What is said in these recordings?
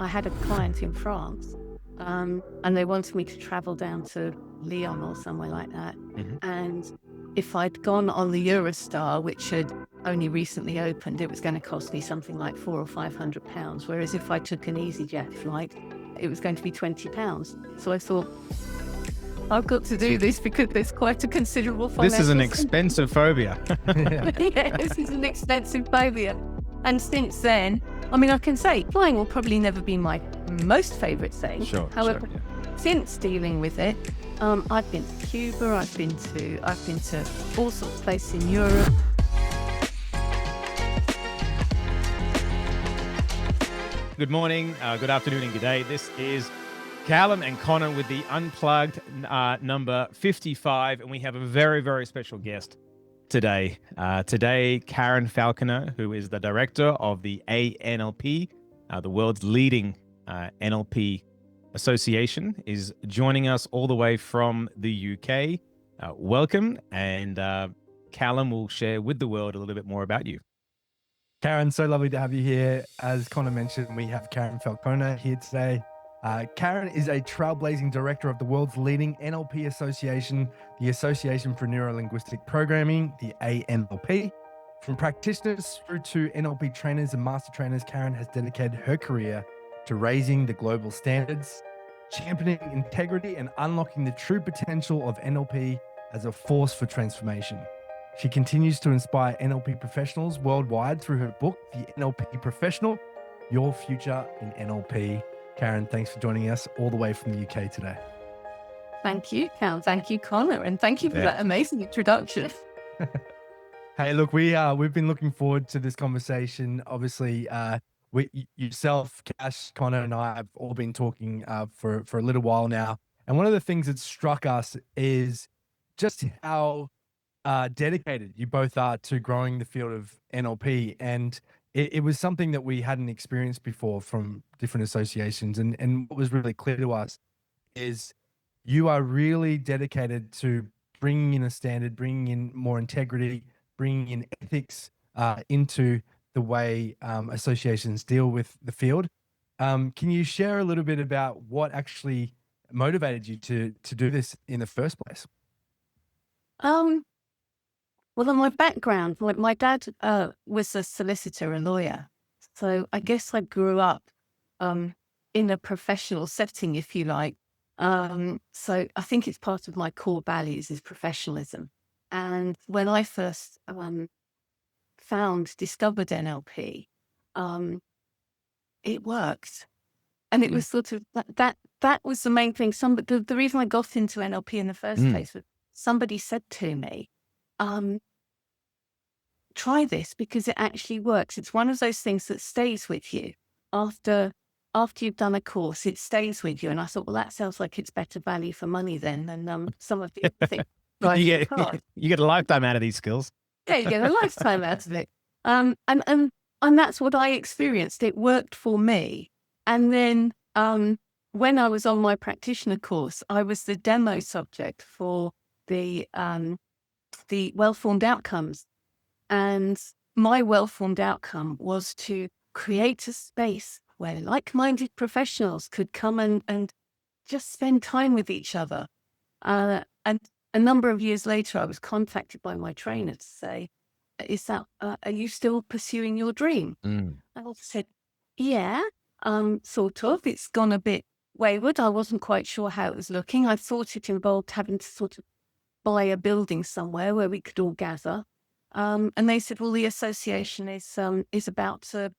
I had a client in France, and they wanted me to travel down to Lyon or somewhere like that. And if I'd gone on the Eurostar, which had only recently opened, it was going to cost me something like £400 or £500. Whereas if I took an EasyJet flight, it was going to be £20. So I thought, I've got to do this because there's quite a considerable financial... This is an expensive phobia. Yeah, this is an expensive phobia. And since then, I mean, I can say flying will probably never be my most favourite thing. However, since dealing with it, I've been to Cuba, I've been to all sorts of places in Europe. Good morning, good afternoon, and good day. This is Kallum and Conor with the Unplugged number 55, and we have a very, very special guest today. Today, Karen Falconer, who is the director of the ANLP, the world's leading NLP association, is joining us all the way from the UK. Welcome, and Kallum will share with the world a little bit more about you. Karen, so lovely to have you here. As Conor mentioned, we have Karen Falconer here today. Karen is a trailblazing director of the world's leading NLP association, the Association for Neuro Linguistic Programming, the ANLP. From practitioners through to NLP trainers and master trainers, Karen has dedicated her career to raising the global standards, championing integrity, and unlocking the true potential of NLP as a force for transformation. She continues to inspire NLP professionals worldwide through her book, The NLP Professional, Your Future in NLP. Karen, thanks for joining us all the way from the UK today. Thank you, Cal. Thank you, Conor. And thank you for that amazing introduction. Hey, look, we've been looking forward to this conversation. Obviously, yourself, Cash, Conor, and I have all been talking for a little while now. And one of the things that struck us is just how dedicated you both are to growing the field of NLP. And it was something that we hadn't experienced before from different associations. And what was really clear to us is you are really dedicated to bringing in a standard, bringing in more integrity, bringing in ethics into the way associations deal with the field. Can you share a little bit about what actually motivated you to do this in the first place? Well, on my background, my dad was a solicitor, a lawyer. So I guess I grew up in a professional setting, if you like. So I think it's part of my core values is professionalism. And when I first discovered NLP, it worked. And it was sort of that was the main thing. The reason I got into NLP in the first place was somebody said to me, try this because it actually works. It's one of those things that stays with you after you've done a course. It stays with you, and I thought, well, that sounds like it's better value for money then than some of the other things. You get a lifetime out of these skills. Yeah, you get a lifetime out of it. And that's what I experienced. It worked for me. And then when I was on my practitioner course, I was the demo subject for the well-formed outcomes. And my well-formed outcome was to create a space where like-minded professionals could come and just spend time with each other. And a number of years later, I was contacted by my trainer to say, are you still pursuing your dream? And I said, yeah, sort of. It's gone a bit wayward. I wasn't quite sure how it was looking. I thought it involved having to sort of buy a building somewhere where we could all gather. And they said, well, the association is about to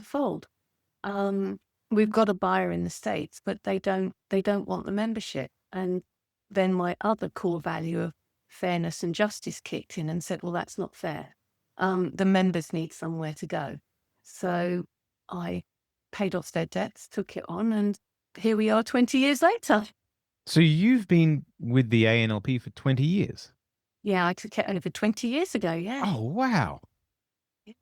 fold. We've got a buyer in the States, but they don't want the membership. And then my other core value of fairness and justice kicked in and said, well, that's not fair. The members need somewhere to go. So I paid off their debts, took it on, and here we are 20 years later. So you've been with the ANLP for 20 years? Yeah, I took it over 20 years ago, yeah. Oh, wow. Yeah.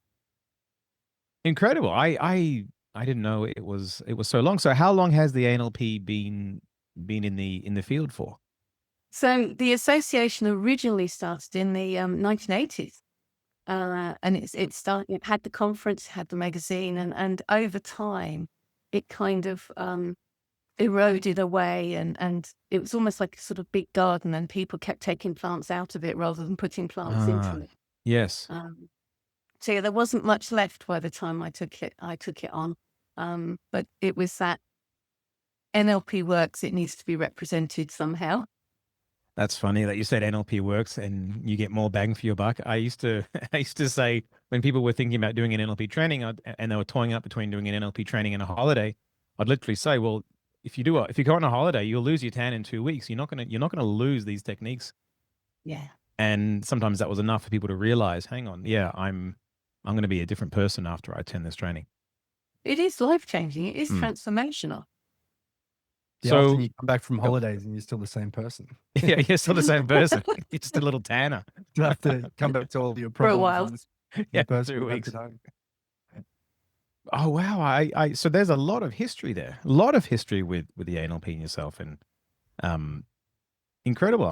Incredible. I didn't know it was so long. So how long has the ANLP been in the field for? So the association originally started in the 1980s. And it had the conference, had the magazine, and over time, it kind of eroded away, and it was almost like a sort of big garden, and people kept taking plants out of it rather than putting plants into it. Yes. So yeah, there wasn't much left by the time I took it on. But it was that NLP works, it needs to be represented somehow. That's funny that you said NLP works and you get more bang for your buck. I used to say when people were thinking about doing an NLP training and they were toying up between doing an NLP training and a holiday, I'd literally say, well, if you go on a holiday, you'll lose your tan in 2 weeks. You're not gonna lose these techniques. Yeah. And sometimes that was enough for people to realize, hang on, yeah, I'm going to be a different person after I attend this training. It is life-changing. It is Mm. transformational. Yeah, So often you come back from holidays and you're still the same person. yeah, you're still the same person. You're just a little tanner. You have to come back to all your For a problems. while. and this Yeah, person 2 you left weeks. at home. Oh wow! I so there's a lot of history there, a lot of history with the ANLP and yourself, and incredible.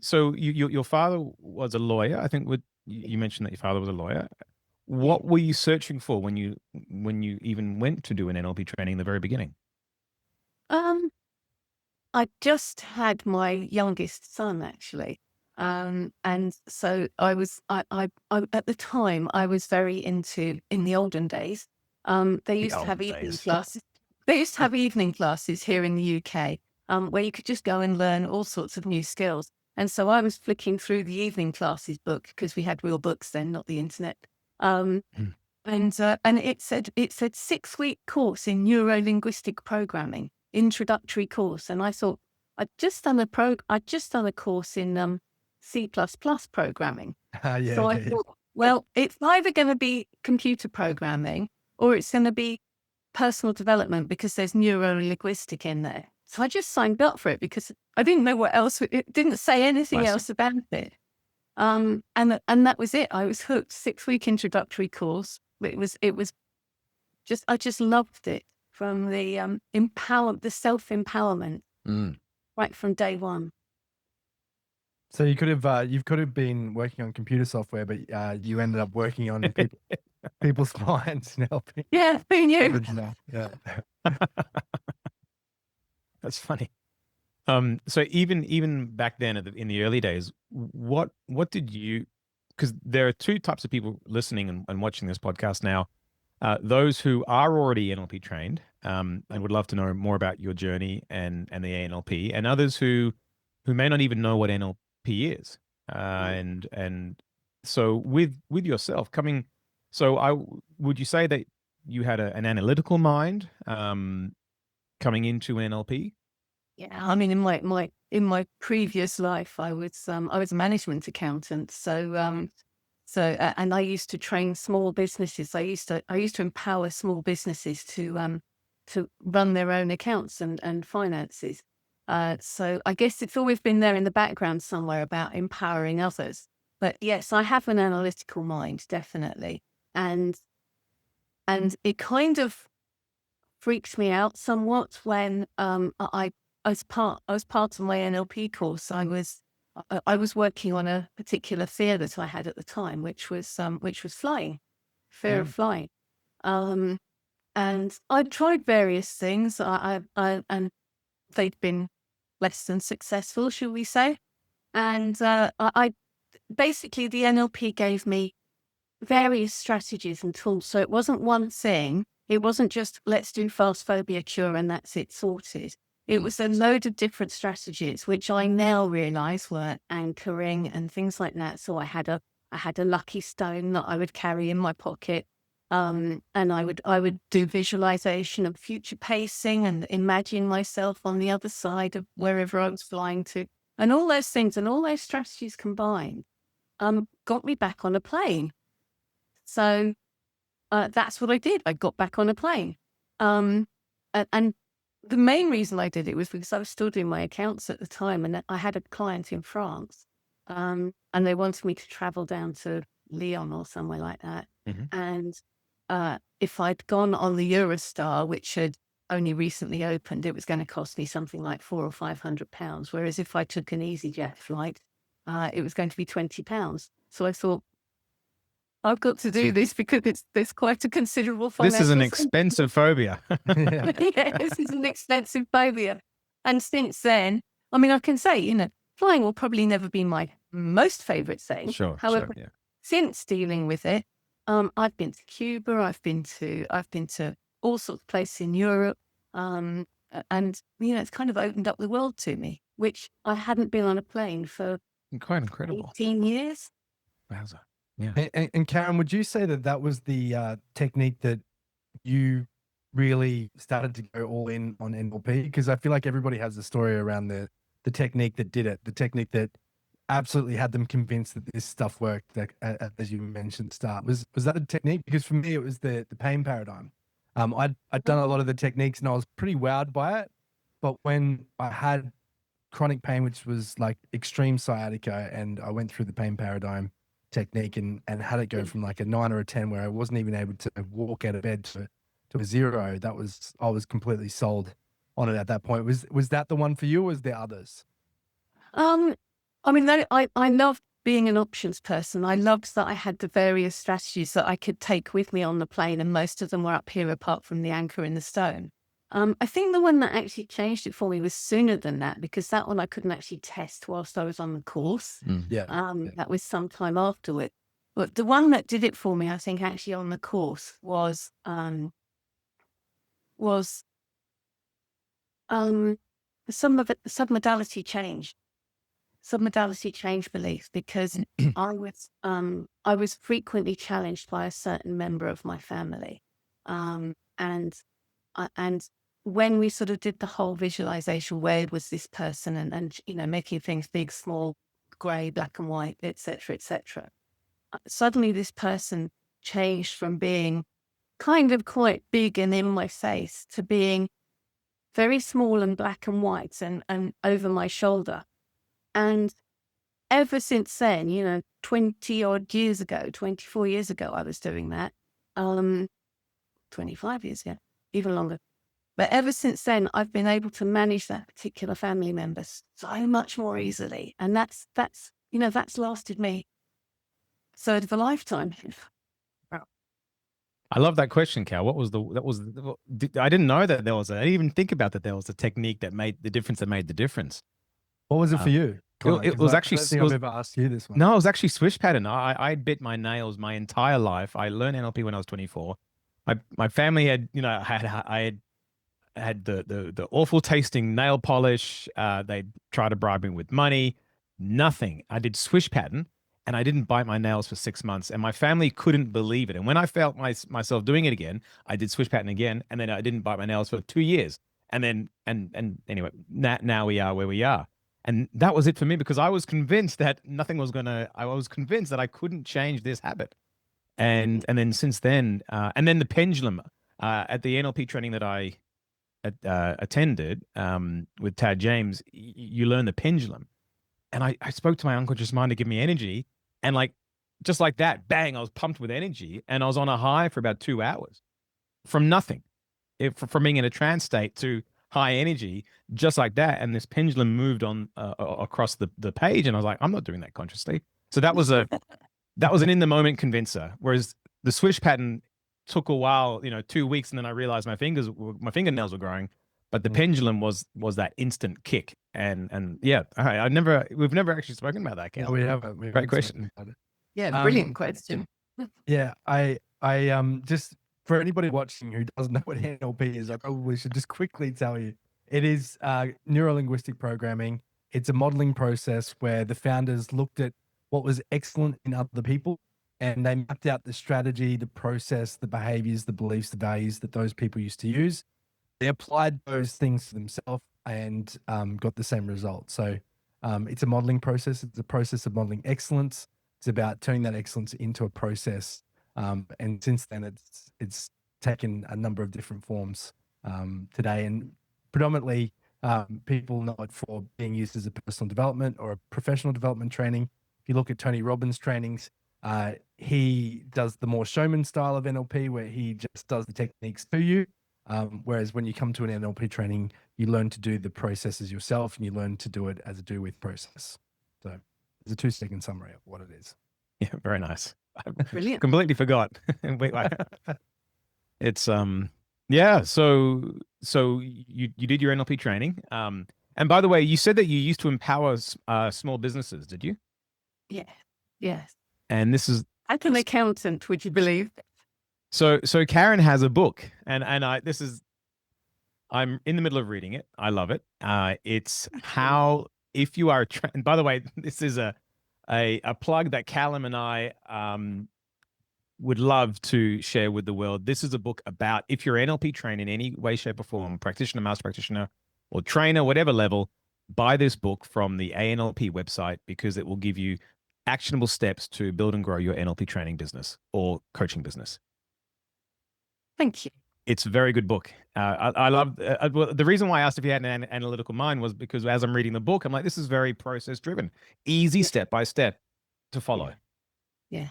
So your father was a lawyer. I think you mentioned that your father was a lawyer. What were you searching for when you even went to do an NLP training in the very beginning? I just had my youngest son, actually. And so I was, I at the time, I was very into, in the olden days, they used to have olden evening days. classes. They used to have evening classes here in the UK, where you could just go and learn all sorts of new skills. And so I was flicking through the evening classes book, because we had real books then, not the internet. Hmm. And it said 6-week course in Neuro Linguistic Programming, introductory course. And I thought, I'd just done a course in C++ programming. Yeah, So I yeah. thought, well, it's either going to be computer programming or it's going to be personal development, because there's neuro linguistic in there. So I just signed up for it because I didn't know what else. It didn't say anything Classic. else about it. And that was it. I was hooked. 6-week introductory course. It was just, I just loved it, from the the self-empowerment Mm. right from day one. So you could have been working on computer software, but you ended up working on people's minds and helping. Yeah, who knew? Yeah. That's funny. So even back then in the early days, what did you? Because there are two types of people listening and watching this podcast now. Those who are already NLP trained and would love to know more about your journey and the ANLP, and others who may not even know what NLP is. And so with yourself coming, would you say that you had an analytical mind coming into NLP? Yeah, I mean, in my previous life, I was a management accountant. So and I used to train small businesses. I used to empower small businesses to run their own accounts and finances. So I guess it's always been there in the background somewhere about empowering others. But yes, I have an analytical mind, definitely, and it kind of freaked me out somewhat when as part of my NLP course, I was working on a particular fear that I had at the time, which was flying, fear of flying. And I tried various things. And they'd been less than successful, shall we say? And I basically, the NLP gave me various strategies and tools. So it wasn't one thing. It wasn't just let's do fast phobia cure and that's it sorted. It was a load of different strategies, which I now realize were anchoring and things like that. So I had a lucky stone that I would carry in my pocket. And I would do visualization of future pacing and imagine myself on the other side of wherever I was flying to. And all those things and all those strategies combined got me back on a plane. So that's what I did. I got back on a plane. And the main reason I did it was because I was still doing my accounts at the time. And I had a client in France and they wanted me to travel down to Lyon or somewhere like that. Mm-hmm. And if I'd gone on the Eurostar, which had only recently opened, it was going to cost me something like £400 or £500. Whereas if I took an EasyJet flight, it was going to be £20. So I thought, I've got to do this because there's quite a considerable This is an financial expensive phobia. Yeah. yeah, this is an expensive phobia. And since then, I mean, I can say, flying will probably never be my most favorite thing. Sure. However, Yeah. since dealing with it, I've been to Cuba, I've been to all sorts of places in Europe. And it's kind of opened up the world to me, which I hadn't been on a plane for Quite incredible. 18 years. Wowza. Yeah. And Karen, would you say that was the technique that you really started to go all in on NLP? Because I feel like everybody has a story around the technique that did it, the technique that absolutely had them convinced that this stuff worked, as you mentioned at the start. Was that a technique? Because for me, it was the pain paradigm. I'd done a lot of the techniques and I was pretty wowed by it. But when I had chronic pain, which was like extreme sciatica, and I went through the pain paradigm technique and had it go from like a 9 or a 10 where I wasn't even able to walk out of bed to a 0, I was completely sold on it at that point. Was that the one for you, or was there others? I mean, I loved being an options person. I loved that I had the various strategies that I could take with me on the plane, and most of them were up here apart from the anchor in the stone. I think the one that actually changed it for me was sooner than that, because that one I couldn't actually test whilst I was on the course. Yeah. That was sometime afterward. But the one that did it for me, I think, actually on the course was submodality change belief, because I was frequently challenged by a certain member of my family, and when we sort of did the whole visualization, where was this person, and making things big, small, grey, black and white, etc., etc. Suddenly, this person changed from being kind of quite big and in my face to being very small and black and white and over my shoulder. And ever since then, 20 odd years ago, 24 years ago, I was doing that. 25 years ago, even longer. But ever since then, I've been able to manage that particular family member so much more easily. And that's lasted me third of a lifetime. I love that question, Cal. I didn't know that there was I didn't even think about that there was a technique that made the difference. What was it for you? It was actually, I don't think I've ever asked you this one. No, it was actually swish pattern. I bit my nails my entire life. I learned NLP when I was 24. My family had, I had the awful tasting nail polish. They tried to bribe me with money. Nothing. I did swish pattern, and I didn't bite my nails for 6 months, and my family couldn't believe it. And when I felt myself doing it again, I did swish pattern again, and then I didn't bite my nails for 2 years. And then, and anyway, now we are where we are. And that was it for me, because I was convinced that I was convinced that I couldn't change this habit. And then since then, and then the pendulum, at the NLP training that I attended with Tad James, you learn the pendulum. And I spoke to my unconscious mind to give me energy. And just like that, bang, I was pumped with energy. And I was on a high for about 2 hours from nothing, from being in a trance state to high energy, just like that. And this pendulum moved on across the page. And I was like, I'm not doing that consciously. So that was an in the moment convincer. Whereas the swish pattern took a while, 2 weeks. And then I realized my fingernails were growing. But the pendulum was that instant kick. And yeah, we've never actually spoken about that, Cal. No, we haven't. Great question. Yeah, brilliant question. Yeah, I just, for anybody watching who doesn't know what NLP is, I probably should just quickly tell you. It is Neuro Linguistic Programming. It's a modeling process where the founders looked at what was excellent in other people, and they mapped out the strategy, the process, the behaviors, the beliefs, the values that those people used to use. They applied those things to themselves and got the same result. So it's a modeling process. It's a process of modeling excellence. It's about turning that excellence into a process. And since then, it's taken a number of different forms today. And predominantly, people know it for being used as a personal development or a professional development training. If you look at Tony Robbins' trainings, he does the more showman style of NLP, where he just does the techniques to you. Whereas when you come to an NLP training, you learn to do the processes yourself, and you learn to do it as a do with process. So it's a 2-second summary of what it is. Yeah, very nice. Brilliant. completely forgot. It's yeah. So you did your NLP training. And by the way, you said that you used to empower small businesses. Did you? Yeah. Yes. And this is As an accountant, would you believe? so Karen has a book, and I'm in the middle of reading it. I love it. It's how, if you are, and by the way, this is a plug that Kallum and I would love to share with the world. This is a book about if you're NLP trained in any way, shape, or form, practitioner, master practitioner, or trainer, whatever level, buy this book from the ANLP website, because it will give you actionable steps to build and grow your NLP training business or coaching business. Thank you. It's a very good book. I love well, the reason why I asked if you had an analytical mind was because as I'm reading the book, I'm like, this is very process driven, easy step by step to follow. Yeah.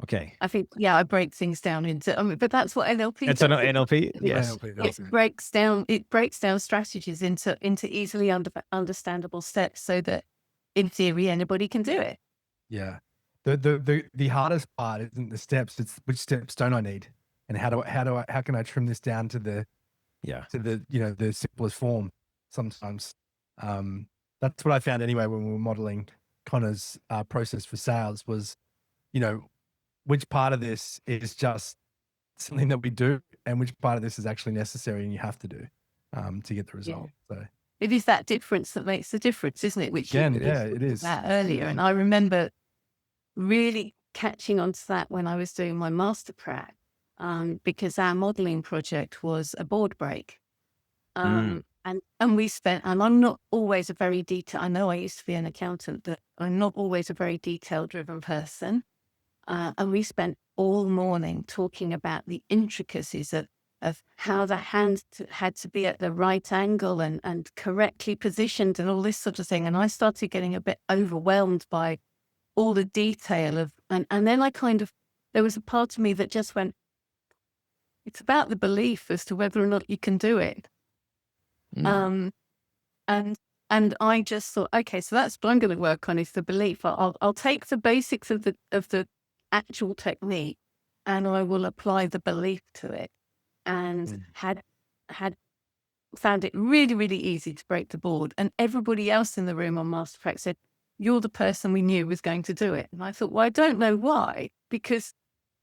Okay. I think, I break things down into, but that's what NLP It's does. an NLP. Yes. It breaks down strategies into easily understandable steps so that in theory, anybody can do it. Yeah. The hardest part isn't the steps, it's which steps don't I need? And how can I trim this down to the the simplest form sometimes. That's what I found anyway when we were modeling Conor's process for sales was, which part of this is just something that we do and which part of this is actually necessary and you have to do to get the result. So it is that difference that makes the difference, isn't it? Which it is that earlier. And I remember really catching on to that when I was doing my master prac, because our modeling project was a board break. And we spent, and I'm not always a very detailed, I know I used to be an accountant, but I'm not always a very detail driven person. And we spent all morning talking about the intricacies of how the hand had to be at the right angle and correctly positioned and all this sort of thing. And I started getting a bit overwhelmed by all the detail of, and then there was a part of me that just went, it's about the belief as to whether or not you can do it. And I just thought, okay, so that's what I'm going to work on, is the belief. I'll take the basics of the actual technique and I will apply the belief to it. And had found it really, really easy to break the board. And everybody else in the room on Master Prac said, you're the person we knew was going to do it. And I thought, well, I don't know why, because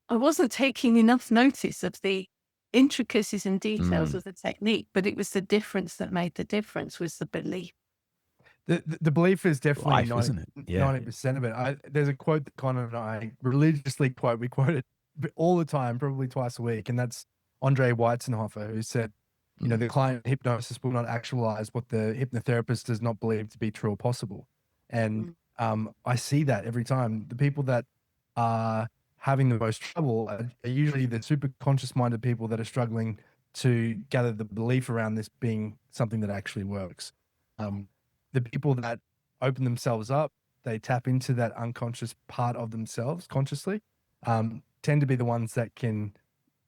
I wasn't taking enough notice of the intricacies and details of the technique, but it was the difference that made the difference, was the belief. The belief is definitely 90% of it. There's a quote that Conor and I religiously quote. We quote it all the time, probably twice a week, and that's Andre Weizenhofer, who said, the client hypnosis will not actualize what the hypnotherapist does not believe to be true or possible. And I see that every time. The people that are having the most trouble are usually the super conscious minded people that are struggling to gather the belief around this being something that actually works. The people that open themselves up, they tap into that unconscious part of themselves consciously, tend to be the ones that can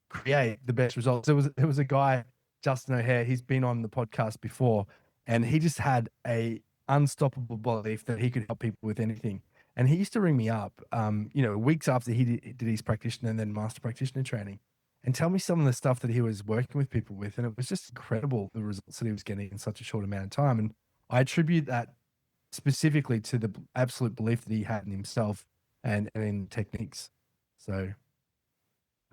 create the best results. There was a guy, Justin O'Hare, he's been on the podcast before, and he just had a unstoppable belief that he could help people with anything. And he used to ring me up, weeks after he did his practitioner and then master practitioner training, and tell me some of the stuff that he was working with people with. And it was just incredible, the results that he was getting in such a short amount of time. And I attribute that specifically to the absolute belief that he had in himself and in techniques. So,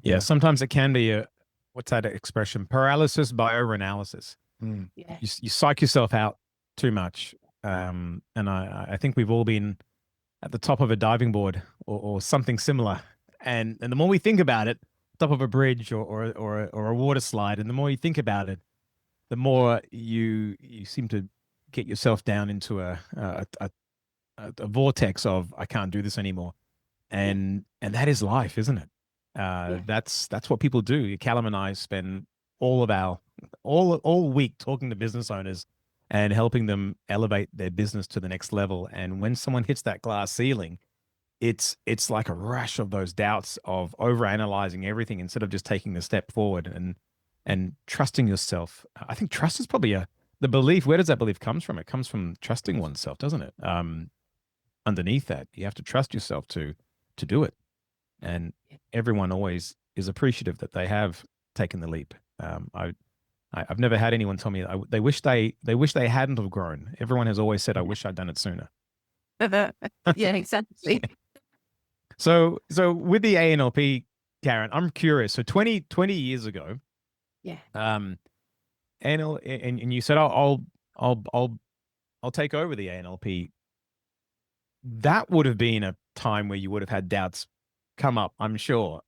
yeah, sometimes it can be what's that expression? Paralysis by overanalysis. Yeah. You psych yourself out too much. And I think we've all been at the top of a diving board or something similar. And the more we think about it, top of a bridge or a water slide, and the more you think about it, the more you seem to get yourself down into a vortex of, I can't do this anymore. And that is life, isn't it? That's what people do. Kallum and I spend all week talking to business owners and helping them elevate their business to the next level. And when someone hits that glass ceiling, it's like a rush of those doubts of overanalyzing everything instead of just taking the step forward and trusting yourself. I think trust is probably the belief. Where does that belief comes from? It comes from trusting oneself, doesn't it? Underneath that, you have to trust yourself to do it. and everyone always is appreciative that they have taken the leap. I've never had anyone tell me they wish they hadn't have grown. Everyone has always said, "I wish I'd done it sooner." Yeah, exactly. So with the ANLP, Karen, I'm curious. So 20 years ago, Yeah. and you said, I'll take over the ANLP. That would have been a time where you would have had doubts come up, I'm sure.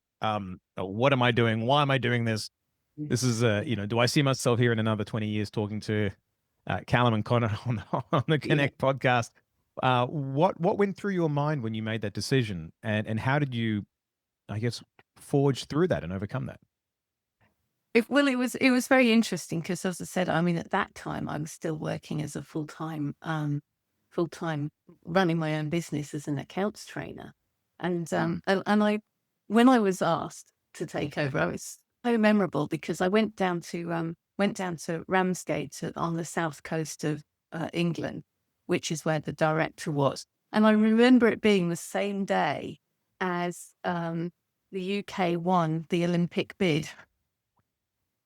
What am I doing? Why am I doing this? This is do I see myself here in another 20 years talking to Kallum and Conor on the Connect podcast? What went through your mind when you made that decision, and how did you, I guess, forge through that and overcome that? It was very interesting because, as I said, I mean, at that time I was still working as a full-time running my own business as an accounts trainer, and I when I was asked to take over, I was so memorable because I went down to Ramsgate on the south coast of England, which is where the director was, and I remember it being the same day as the UK won the Olympic bid.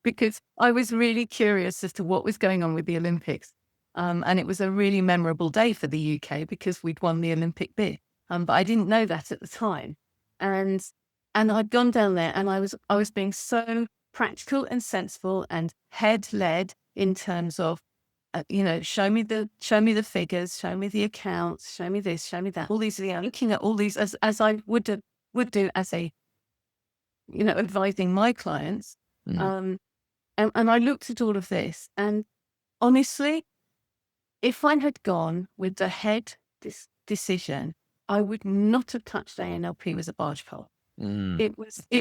Because I was really curious as to what was going on with the Olympics. And it was a really memorable day for the UK because we'd won the Olympic bid. But I didn't know that at the time. And I'd gone down there and I was being so practical and sensible and head-led in terms of, show me the figures, show me the accounts, show me this, show me that. All these, looking at all these as I would do as a, advising my clients. And I looked at all of this, and honestly, if I had gone with the head decision, I would not have touched ANLP with a barge pole. It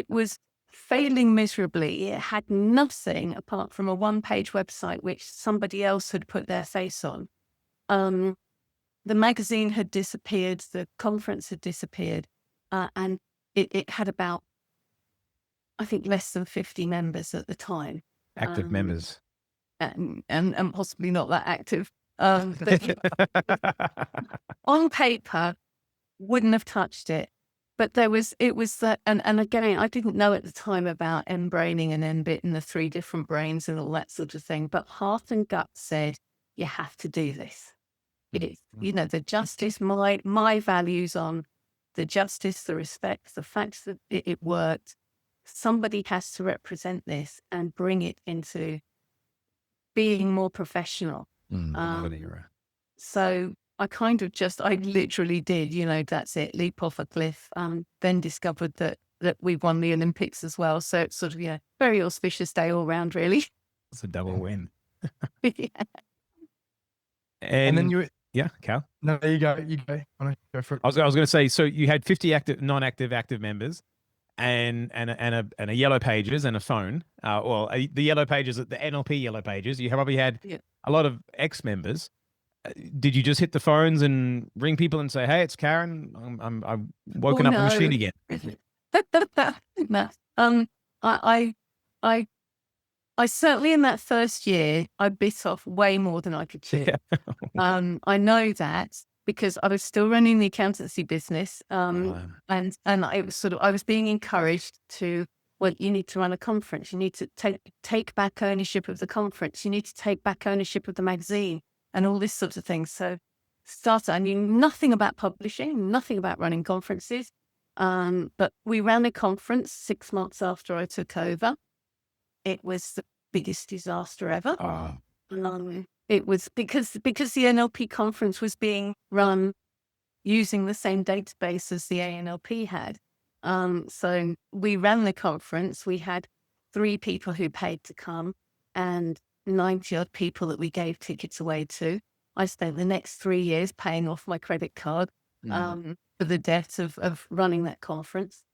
was failing miserably. It had nothing apart from a one-page website which somebody else had put their face on. The magazine had disappeared. The conference had disappeared, and it had about, I think, less than 50 members at the time. Active members. And possibly not that active. On paper, wouldn't have touched it. But it was that, and again, I didn't know at the time about M-braining and M-bit and the 3 different brains and all that sort of thing. But heart and gut said, you have to do this. It's, the justice, my values on the justice, the respect, the fact that it worked. Somebody has to represent this and bring it into being more professional. So I literally did, that's it, leap off a cliff, then discovered that we won the Olympics as well. So it's sort of, very auspicious day all round, really. It's a double win. Yeah. And then Cal? No, there you go. You go. Go for it. I was going to say, so you had 50 non-active members. And a yellow pages and a phone. The yellow pages, the NLP yellow pages. You probably had a lot of ex-members. Did you just hit the phones and ring people and say, "Hey, it's Karen. I've woken up the machine again"? No. I certainly in that first year I bit off way more than I could chew. I know that. Because I was still running the accountancy business, and I was I was being encouraged to, you need to run a conference. You need to take back ownership of the conference. You need to take back ownership of the magazine and all this sort of thing. So I knew nothing about publishing, nothing about running conferences. But we ran a conference 6 months after I took over. It was the biggest disaster ever. It was because the NLP conference was being run using the same database as the ANLP had. So we ran the conference. We had 3 people who paid to come and 90 odd people that we gave tickets away to. I spent the next 3 years paying off my credit card for the debt of running that conference.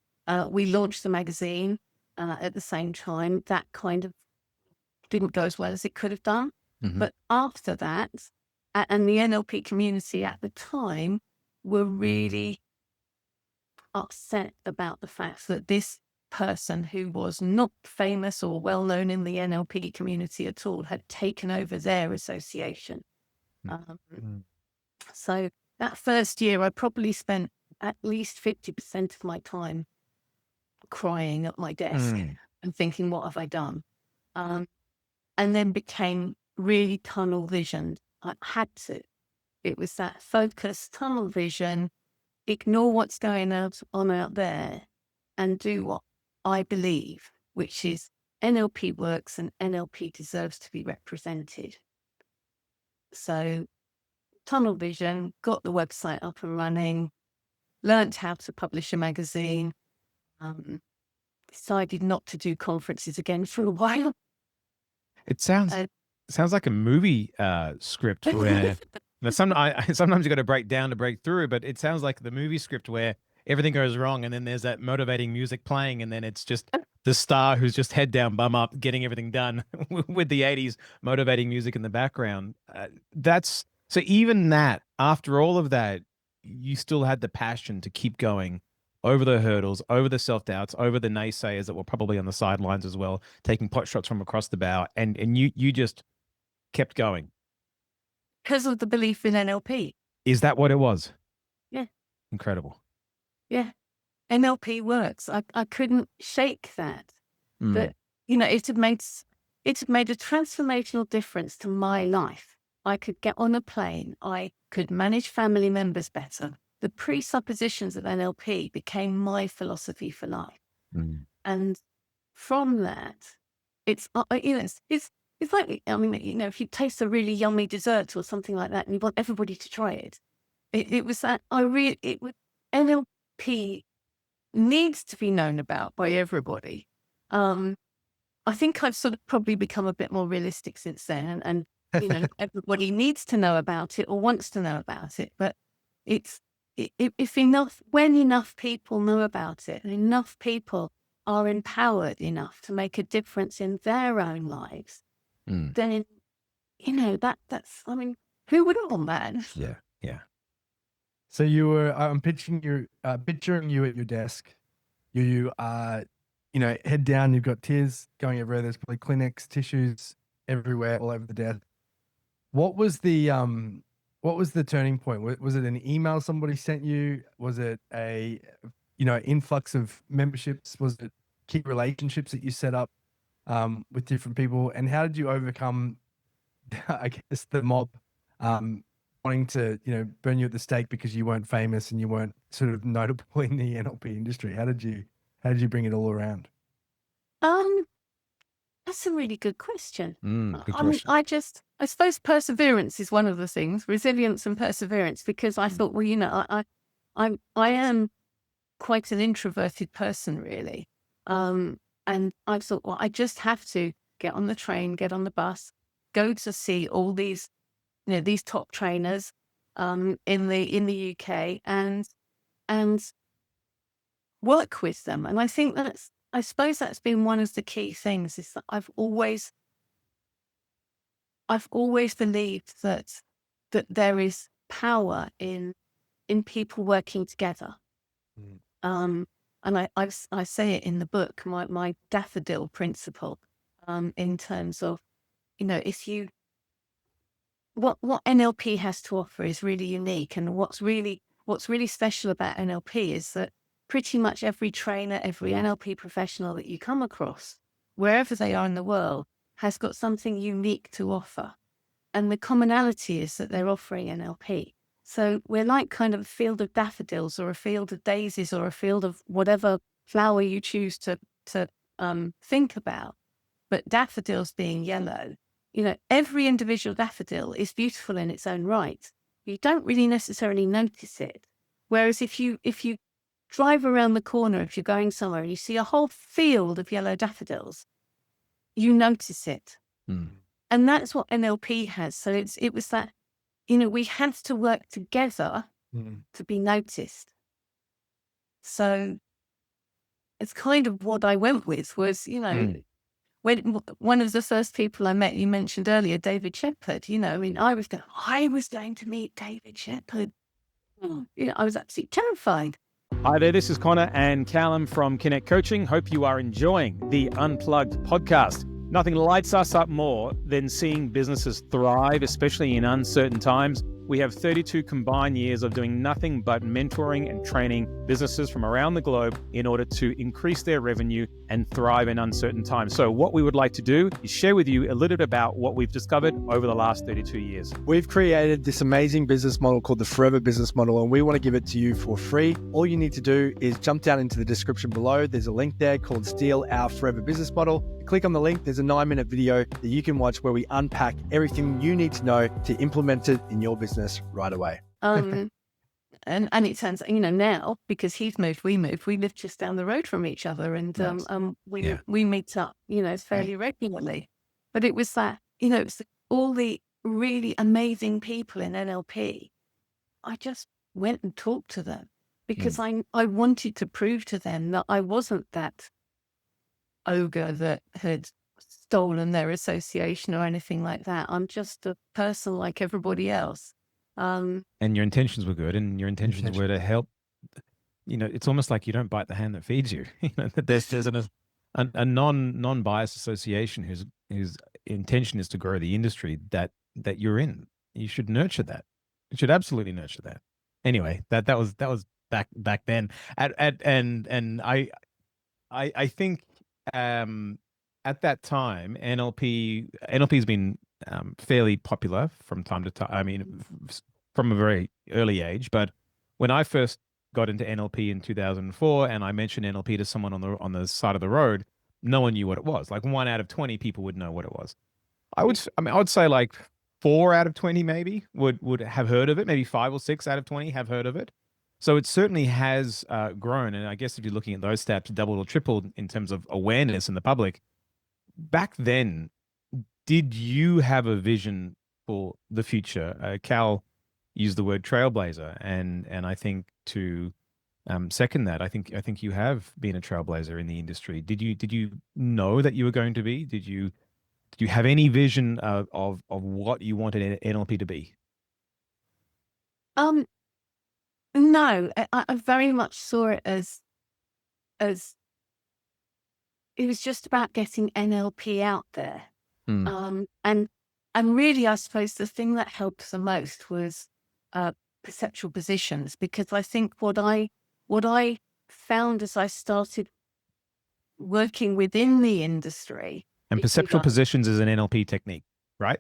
We launched the magazine at the same time. That kind of didn't go as well as it could have done. But after that, and the NLP community at the time were really upset about the fact that this person who was not famous or well known in the NLP community at all had taken over their association. So that first year, I probably spent at least 50% of my time crying at my desk and thinking, what have I done? And then became really tunnel visioned. I had to. It was that focus, tunnel vision, ignore what's going on out there and do what I believe, which is NLP works and NLP deserves to be represented. So tunnel vision, got the website up and running, learned how to publish a magazine, decided not to do conferences again for a while. It sounds like a movie script where sometimes you got to break down to break through, but it sounds like the movie script where everything goes wrong and then there's that motivating music playing and then it's just the star who's just head down, bum up, getting everything done with the 80s motivating music in the background. So even that, after all of that, you still had the passion to keep going over the hurdles, over the self-doubts, over the naysayers that were probably on the sidelines as well, taking pot shots from across the bow, and you just kept going. Because of the belief in NLP. Is that what it was? Yeah. Incredible. Yeah. NLP works. I couldn't shake that. But, it had made a transformational difference to my life. I could get on a plane. I could manage family members better. The presuppositions of NLP became my philosophy for life. And from that, it's like, if you taste a really yummy dessert or something like that and you want everybody to try it, it was that NLP needs to be known about by everybody. I think I've sort of probably become a bit more realistic since then, and everybody needs to know about it or wants to know about it. But when enough people know about it, and enough people are empowered enough to make a difference in their own lives, then who wouldn't want that? Yeah. So you were, I'm picturing you at your desk. You head down. You've got tears going everywhere. There's probably Kleenex, tissues everywhere, all over the desk. What was the turning point? Was it an email somebody sent you? Was it a influx of memberships? Was it key relationships that you set up with different people? And how did you overcome, I guess, the mob wanting to burn you at the stake because you weren't famous and you weren't sort of notable in the NLP industry? How did you bring it all around? That's a really good question. Good question. I suppose perseverance is one of the things, resilience and perseverance, because I thought, I am quite an introverted person, really. And I thought, I just have to get on the train, get on the bus, go to see all these, these top trainers in the UK and work with them. And I think I suppose that's been one of the key things, is that I've always believed that there is power in people working together. And I say it in the book, my daffodil principle, in terms of, what NLP has to offer is really unique. And what's really special about NLP is that pretty much every trainer, every NLP professional that you come across, wherever they are in the world, has got something unique to offer. And the commonality is that they're offering NLP. So we're like kind of a field of daffodils or a field of daisies or a field of whatever flower you choose to think about. But daffodils being yellow, every individual daffodil is beautiful in its own right. You don't really necessarily notice it. Whereas if you drive around the corner, if you're going somewhere and you see a whole field of yellow daffodils, you notice it. And that's what NLP has. So it was that, we had to work together to be noticed. So it's kind of what I went with was, when one of the first people I met, you mentioned earlier, David Shepherd, I was going to meet David Shepherd. I was absolutely terrified. Hi there, this is Conor and Kallum from Connect Coaching. Hope you are enjoying the Unplugged podcast. Nothing lights us up more than seeing businesses thrive, especially in uncertain times. we have 32 combined years of doing nothing but mentoring and training businesses from around the globe in order to increase their revenue and thrive in uncertain times. So what we would like to do is share with you a little bit about what we've discovered over the last 32 years. We've created this amazing business model called the Forever Business Model, and we want to give it to you for free. All you need to do is jump down into the description below. There's a link there called Steal Our Forever Business Model. Click on the link. There's a 9-minute video that you can watch where we unpack everything you need to know to implement it in your business right away. And it turns, now because he's moved, we live just down the road from each other, and we meet up, fairly regularly. But it was that, it's all the really amazing people in NLP. I just went and talked to them because I wanted to prove to them that I wasn't that ogre that had stolen their association or anything like that. I'm just a person like everybody else. And your intentions were good, and your intentions were to help. It's almost like you don't bite the hand that feeds you. That there's a non-biased association whose intention is to grow the industry that you're in. You should nurture that. You should absolutely nurture that. Anyway, that was back then. And I think at that time NLP's been fairly popular from time to time. I mean, from a very early age. But when I first got into NLP in 2004, and I mentioned NLP to someone on the side of the road, no one knew what it was. Like 1 out of 20 people would know what it was. I would say like 4 out of 20 maybe would have heard of it. Maybe 5 or 6 out of 20 have heard of it. So it certainly has grown. And I guess if you're looking at those stats, doubled or tripled in terms of awareness in the public. Back then, did you have a vision for the future? Cal used the word trailblazer, and I think to second that, I think you have been a trailblazer in the industry. Did you know that you were going to be? Did you have any vision of what you wanted NLP to be? No, I very much saw it as it was just about getting NLP out there. And really, I suppose the thing that helped the most was perceptual positions, because I think what I found as I started working within the industry. And perceptual positions is an NLP technique, right?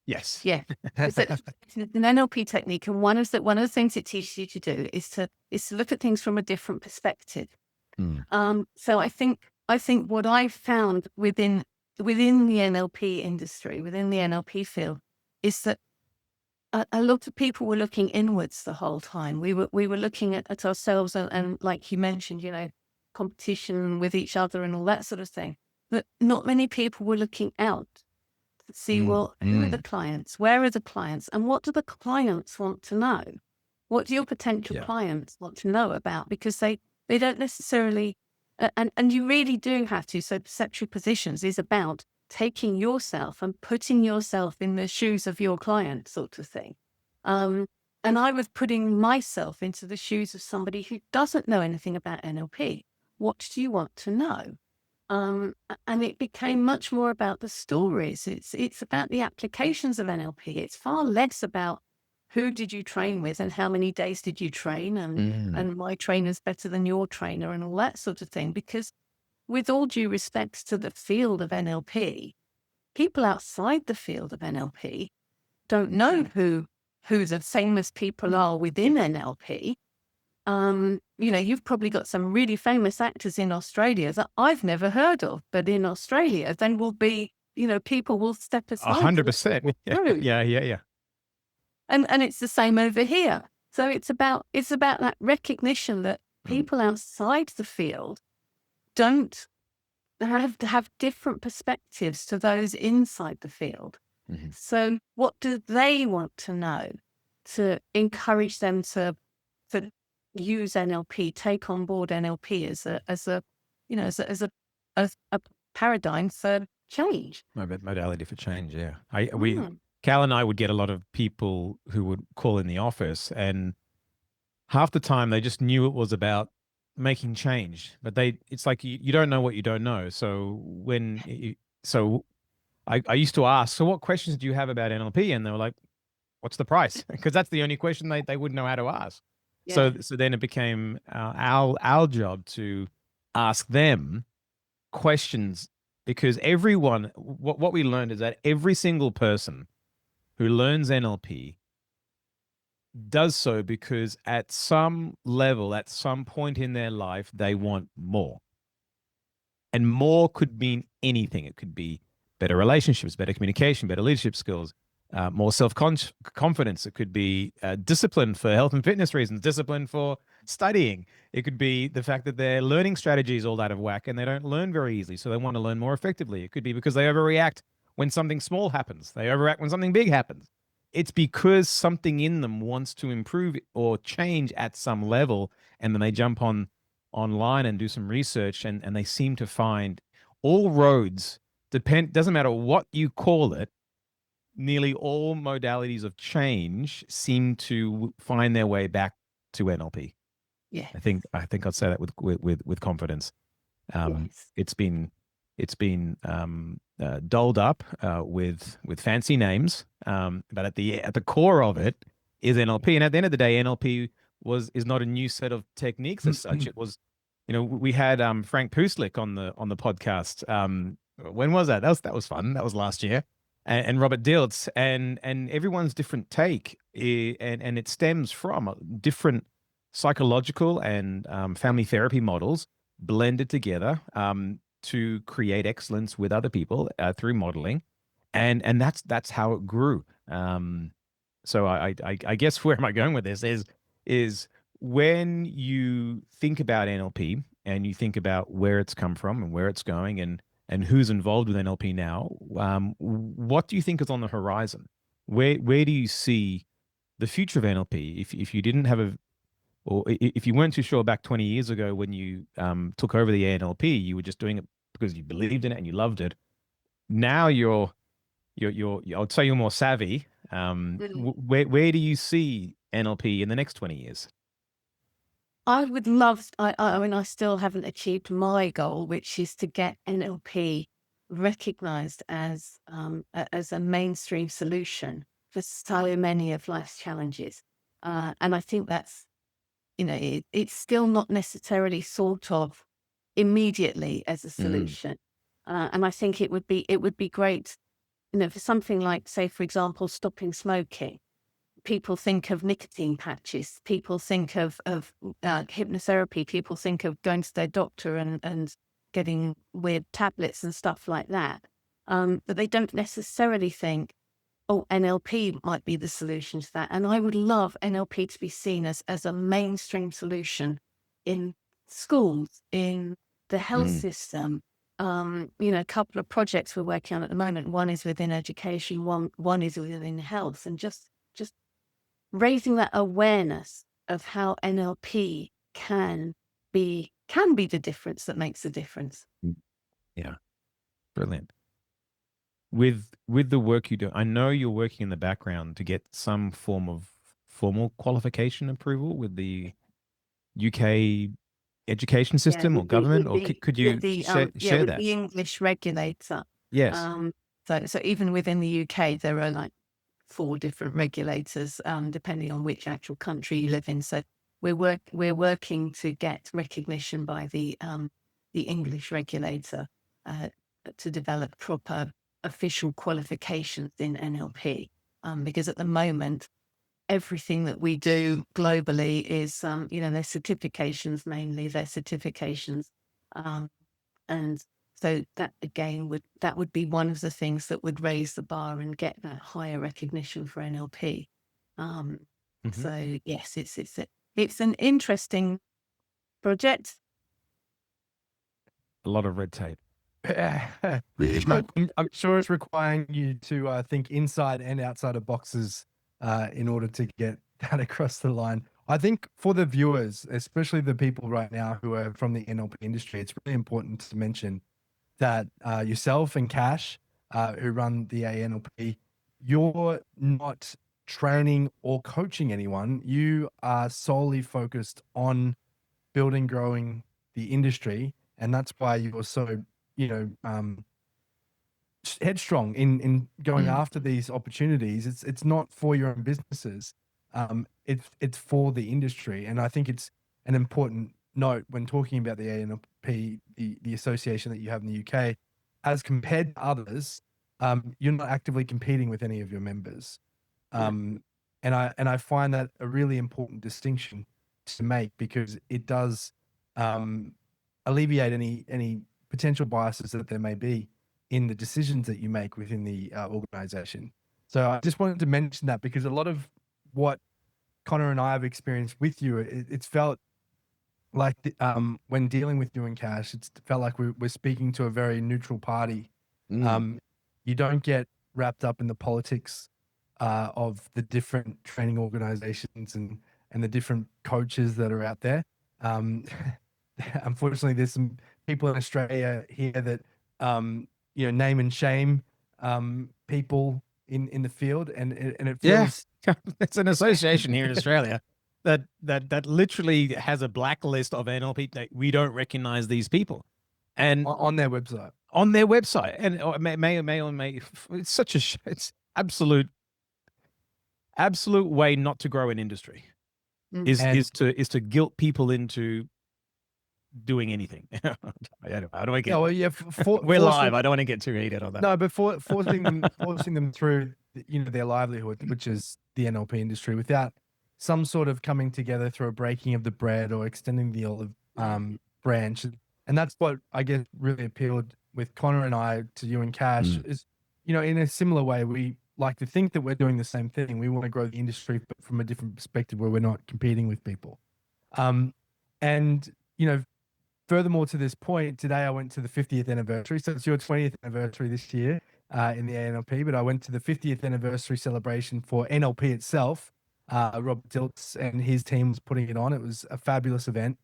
Yes. Yeah. It's an NLP technique, and one of the things it teaches you to do is to look at things from a different perspective. So I think what I found within the NLP industry, within the NLP field, is that a lot of people were looking inwards the whole time. We were looking at ourselves and like you mentioned, competition with each other and all that sort of thing. But not many people were looking out to see, who are the clients? Where are the clients? And what do the clients want to know? What do your potential clients want to know about? Because they don't necessarily, and you really do have to. So perceptual positions is about taking yourself and putting yourself in the shoes of your client, sort of thing. And I was putting myself into the shoes of somebody who doesn't know anything about NLP. What do you want to know? And it became much more about the stories. It's about the applications of NLP. It's far less about who did you train with and how many days did you train, and my trainer's better than your trainer and all that sort of thing. Because with all due respect to the field of NLP, people outside the field of NLP don't know who the famous people are within NLP. You've probably got some really famous actors in Australia that I've never heard of, but in Australia, then will be, people will step aside. 100%. Yeah. And it's the same over here. So it's about that recognition that people outside the field don't have different perspectives to those inside the field. So what do they want to know to encourage them to use NLP, take on board NLP as a paradigm for change. Modality for change, yeah. Cal and I would get a lot of people who would call in the office, and half the time they just knew it was about making change, but it's like you don't know what you don't know. So I used to ask, so what questions do you have about NLP? And they were like, what's the price? Because that's the only question they wouldn't know how to ask. Yeah. So then it became our job to ask them questions, because everyone, what we learned is that every single person who learns NLP does so because at some level, at some point in their life, they want more. And more could mean anything. It could be better relationships, better communication, better leadership skills, more self-confidence. It could be discipline for health and fitness reasons, discipline for studying. It could be the fact that their learning strategy is all out of whack and they don't learn very easily, so they want to learn more effectively. It could be because they overreact when something small happens. They overreact when something big happens. It's because something in them wants to improve or change at some level, and then they jump online and do some research, and they seem to find all roads doesn't matter what you call it, nearly all modalities of change seem to find their way back to NLP. Yeah. I think I'd say that with confidence. Yes. It's been dolled up with fancy names, but at the core of it is NLP. And at the end of the day, NLP is not a new set of techniques as such. It was, we had Frank Puslik on the podcast. When was that? That was fun. That was last year. And Robert Dilts, and everyone's different take, and it stems from different psychological and family therapy models blended together to create excellence with other people through modeling, and that's how it grew. So I guess where am I going with this is when you think about NLP and you think about where it's come from and where it's going and who's involved with NLP now, what do you think is on the horizon? Where do you see the future of NLP? If you didn't have or if you weren't too sure back 20 years ago when you took over the ANLP, you were just doing it because you believed in it and you loved it. Now you're I would say you're more savvy. Where do you see NLP in the next 20 years? I would love, I mean, I still haven't achieved my goal, which is to get NLP recognized as a mainstream solution for so many of life's challenges. And I think that's, it's still not necessarily thought of immediately as a solution. And I think it would be great, for something like, say, for example, stopping smoking. People think of nicotine patches. People think of hypnotherapy. People think of going to their doctor and getting weird tablets and stuff like that. But they don't necessarily think, oh, NLP might be the solution to that. And I would love NLP to be seen as a mainstream solution in schools, in the health system. A couple of projects we're working on at the moment. One is within education. One is within health, and just raising that awareness of how NLP can be the difference that makes the difference. Yeah, brilliant. With the work you do, I know you're working in the background to get some form of formal qualification approval with the UK education system or government, or could you share that? The English regulator. Yes. So even within the UK, there are like 4 different regulators, depending on which actual country you live in. So we're working to get recognition by the English regulator to develop proper official qualifications in NLP, because at the moment, everything that we do globally is, they're certifications mainly, and so that again would be one of the things that would raise the bar and get that higher recognition for NLP. So yes, it's an interesting project. A lot of red tape. I'm sure it's requiring you to think inside and outside of boxes in order to get that across the line. I think for the viewers, especially the people right now who are from the NLP industry, it's really important to mention that yourself and Cash, who run the ANLP, you're not training or coaching anyone. You are solely focused on building, growing the industry. And that's why you're so, headstrong in going after these opportunities. It's not for your own businesses. It's for the industry. And I think it's an important note when talking about the ANLP, the association that you have in the UK, as compared to others. You're not actively competing with any of your members. And I find that a really important distinction to make, because it does alleviate any potential biases that there may be in the decisions that you make within the organization. So I just wanted to mention that, because a lot of what Conor and I have experienced with you, it's felt like when dealing with you and Cash, it's felt like we're speaking to a very neutral party. You don't get wrapped up in the politics of the different training organizations and the different coaches that are out there. Unfortunately, there's some people in Australia here that name and shame people in the field, and it feels it's an association here in Australia that literally has a blacklist of NLP. That we don't recognize these people, and on their website. And it's such it's absolute way not to grow an industry is to guilt people into doing anything. I don't get. Yeah, well, we're live. I don't want to get too heated on that. No, but forcing them through, their livelihood, which is the NLP industry, without some sort of coming together through a breaking of the bread or extending the olive branch, and that's what I guess really appealed with Conor and I to you and Cash is, in a similar way, we like to think that we're doing the same thing. We want to grow the industry, but from a different perspective, where we're not competing with people. And furthermore to this point, today I went to the 50th anniversary. So it's your 20th anniversary this year in the ANLP, but I went to the 50th anniversary celebration for NLP itself. Robert Dilts and his team was putting it on. It was a fabulous event.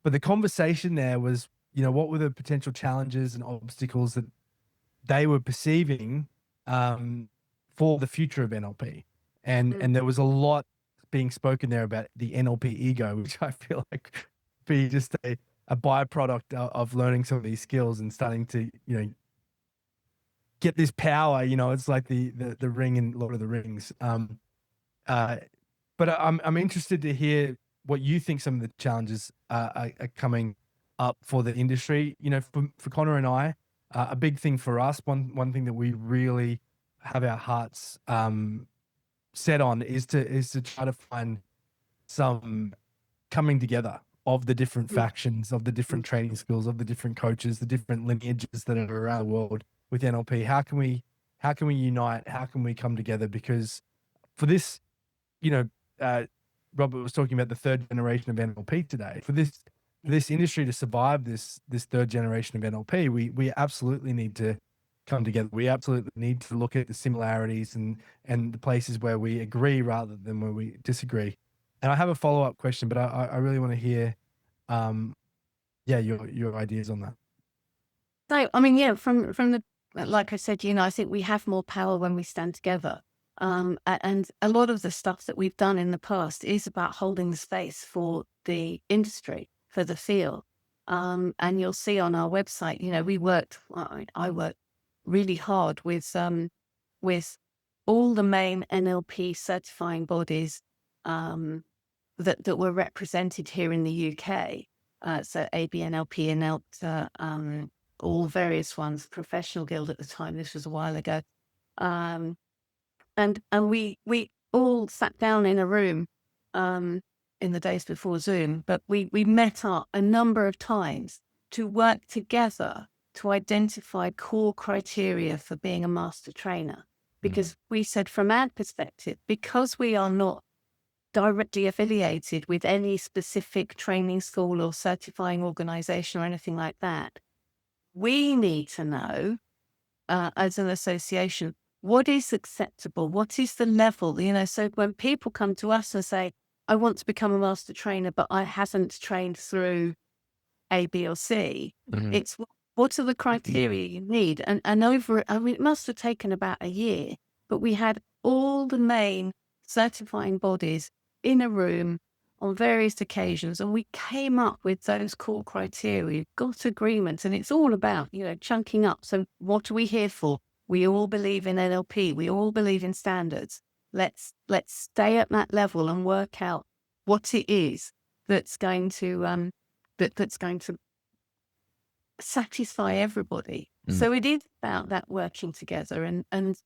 But the conversation there was, what were the potential challenges and obstacles that they were perceiving for the future of NLP. And there was a lot being spoken there about the NLP ego, which I feel like be just a byproduct of learning some of these skills and starting to, get this power. It's like the ring in Lord of the Rings. But I'm interested to hear what you think some of the challenges are coming up for the industry. For Conor and I, a big thing for us, one thing that we really have our hearts set on is to try to find some coming together of the different factions, of the different training skills, of the different coaches, the different lineages that are around the world with NLP. How can we unite? How can we come together? Because for this, Robert was talking about the third generation of NLP today. For this industry to survive this third generation of NLP, we absolutely need to come together. We absolutely need to look at the similarities and the places where we agree rather than where we disagree. And I have a follow-up question, but I really want to hear, your ideas on that. So, I mean, from the, like I said, I think we have more power when we stand together. And a lot of the stuff that we've done in the past is about holding the space for the industry, for the field. And you'll see on our website, I worked really hard with all the main NLP certifying bodies that were represented here in the UK. So AB, NLP, NLP, all various ones, Professional Guild at the time. This was a while ago. And we all sat down in a room in the days before Zoom, but we met up a number of times to work together to identify core criteria for being a master trainer. Because we said from our perspective, because we are not directly affiliated with any specific training school or certifying organization or anything like that, we need to know as an association, what is acceptable? What is the level? So when people come to us and say, I want to become a master trainer, but I haven't trained through A, B, or C, it's what are the criteria you need? And it must have taken about a year, but we had all the main certifying bodies in a room on various occasions, and we came up with those core criteria, got agreement, and it's all about, chunking up. So what are we here for? We all believe in NLP. We all believe in standards. Let's stay at that level and work out what it is that's going to that's going to satisfy everybody. So it is about that working together and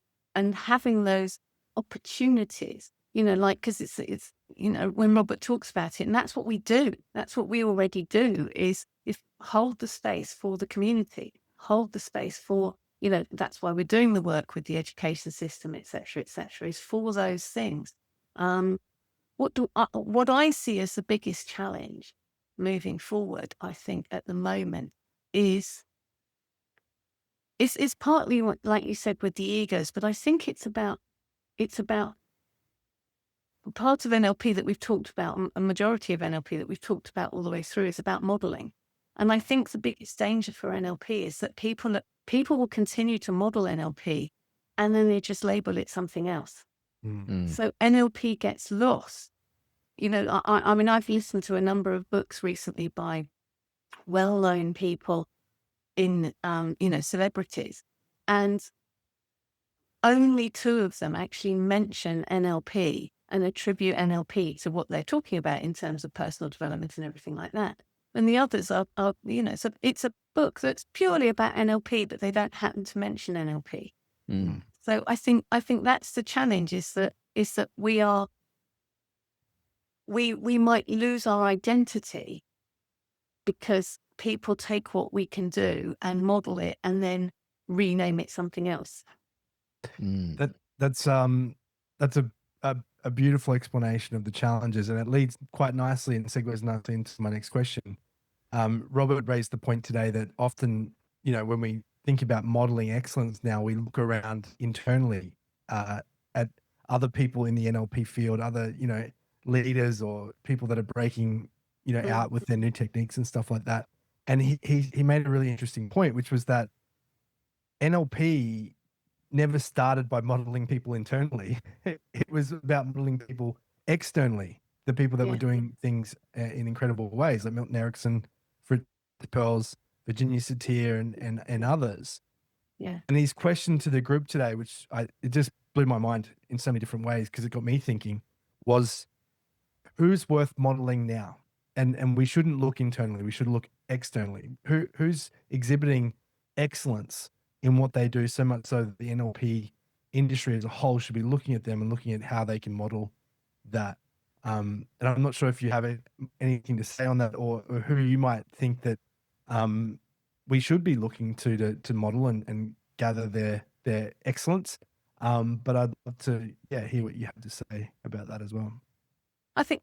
having those opportunities, like, because it's when Robert talks about it, and that's what we do. That's what we already do is hold the space for the community, hold the space for, that's why we're doing the work with the education system, et cetera, is for those things. What I see as the biggest challenge moving forward, I think at the moment is it's partly what, like you said, with the egos, but I think it's about part of NLP that we've talked about, a majority of NLP that we've talked about all the way through is about modeling. And I think the biggest danger for NLP is that people will continue to model NLP and then they just label it something else. So NLP gets lost. I mean, I've listened to a number of books recently by well-known people in, celebrities, and only 2 of them actually mention NLP and attribute NLP to what they're talking about in terms of personal development and everything like that. And the others are so it's a book that's purely about NLP, but they don't happen to mention NLP. So I think that's the challenge, is that we might lose our identity because people take what we can do and model it and then rename it something else. That's a beautiful explanation of the challenges, and it leads quite nicely and segues nicely into my next question. Robert raised the point today that often, when we think about modeling excellence now, we look around internally at other people in the NLP field, other, leaders or people that are breaking, out with their new techniques and stuff like that. And he made a really interesting point, which was that NLP never started by modeling people internally. It was about modeling people externally, the people that were doing things in incredible ways, like Milton Erickson, Fritz Perls, Virginia Satir, and others. Yeah. And his question to the group today, which it just blew my mind in so many different ways because it got me thinking, was who's worth modeling now? And we shouldn't look internally. We should look externally. Who's exhibiting excellence in what they do, so much so that the NLP industry as a whole should be looking at them and looking at how they can model that. And I'm not sure if you have anything to say on that, or who you might think that we should be looking to model and gather their excellence. But I'd love to hear what you have to say about that as well. I think,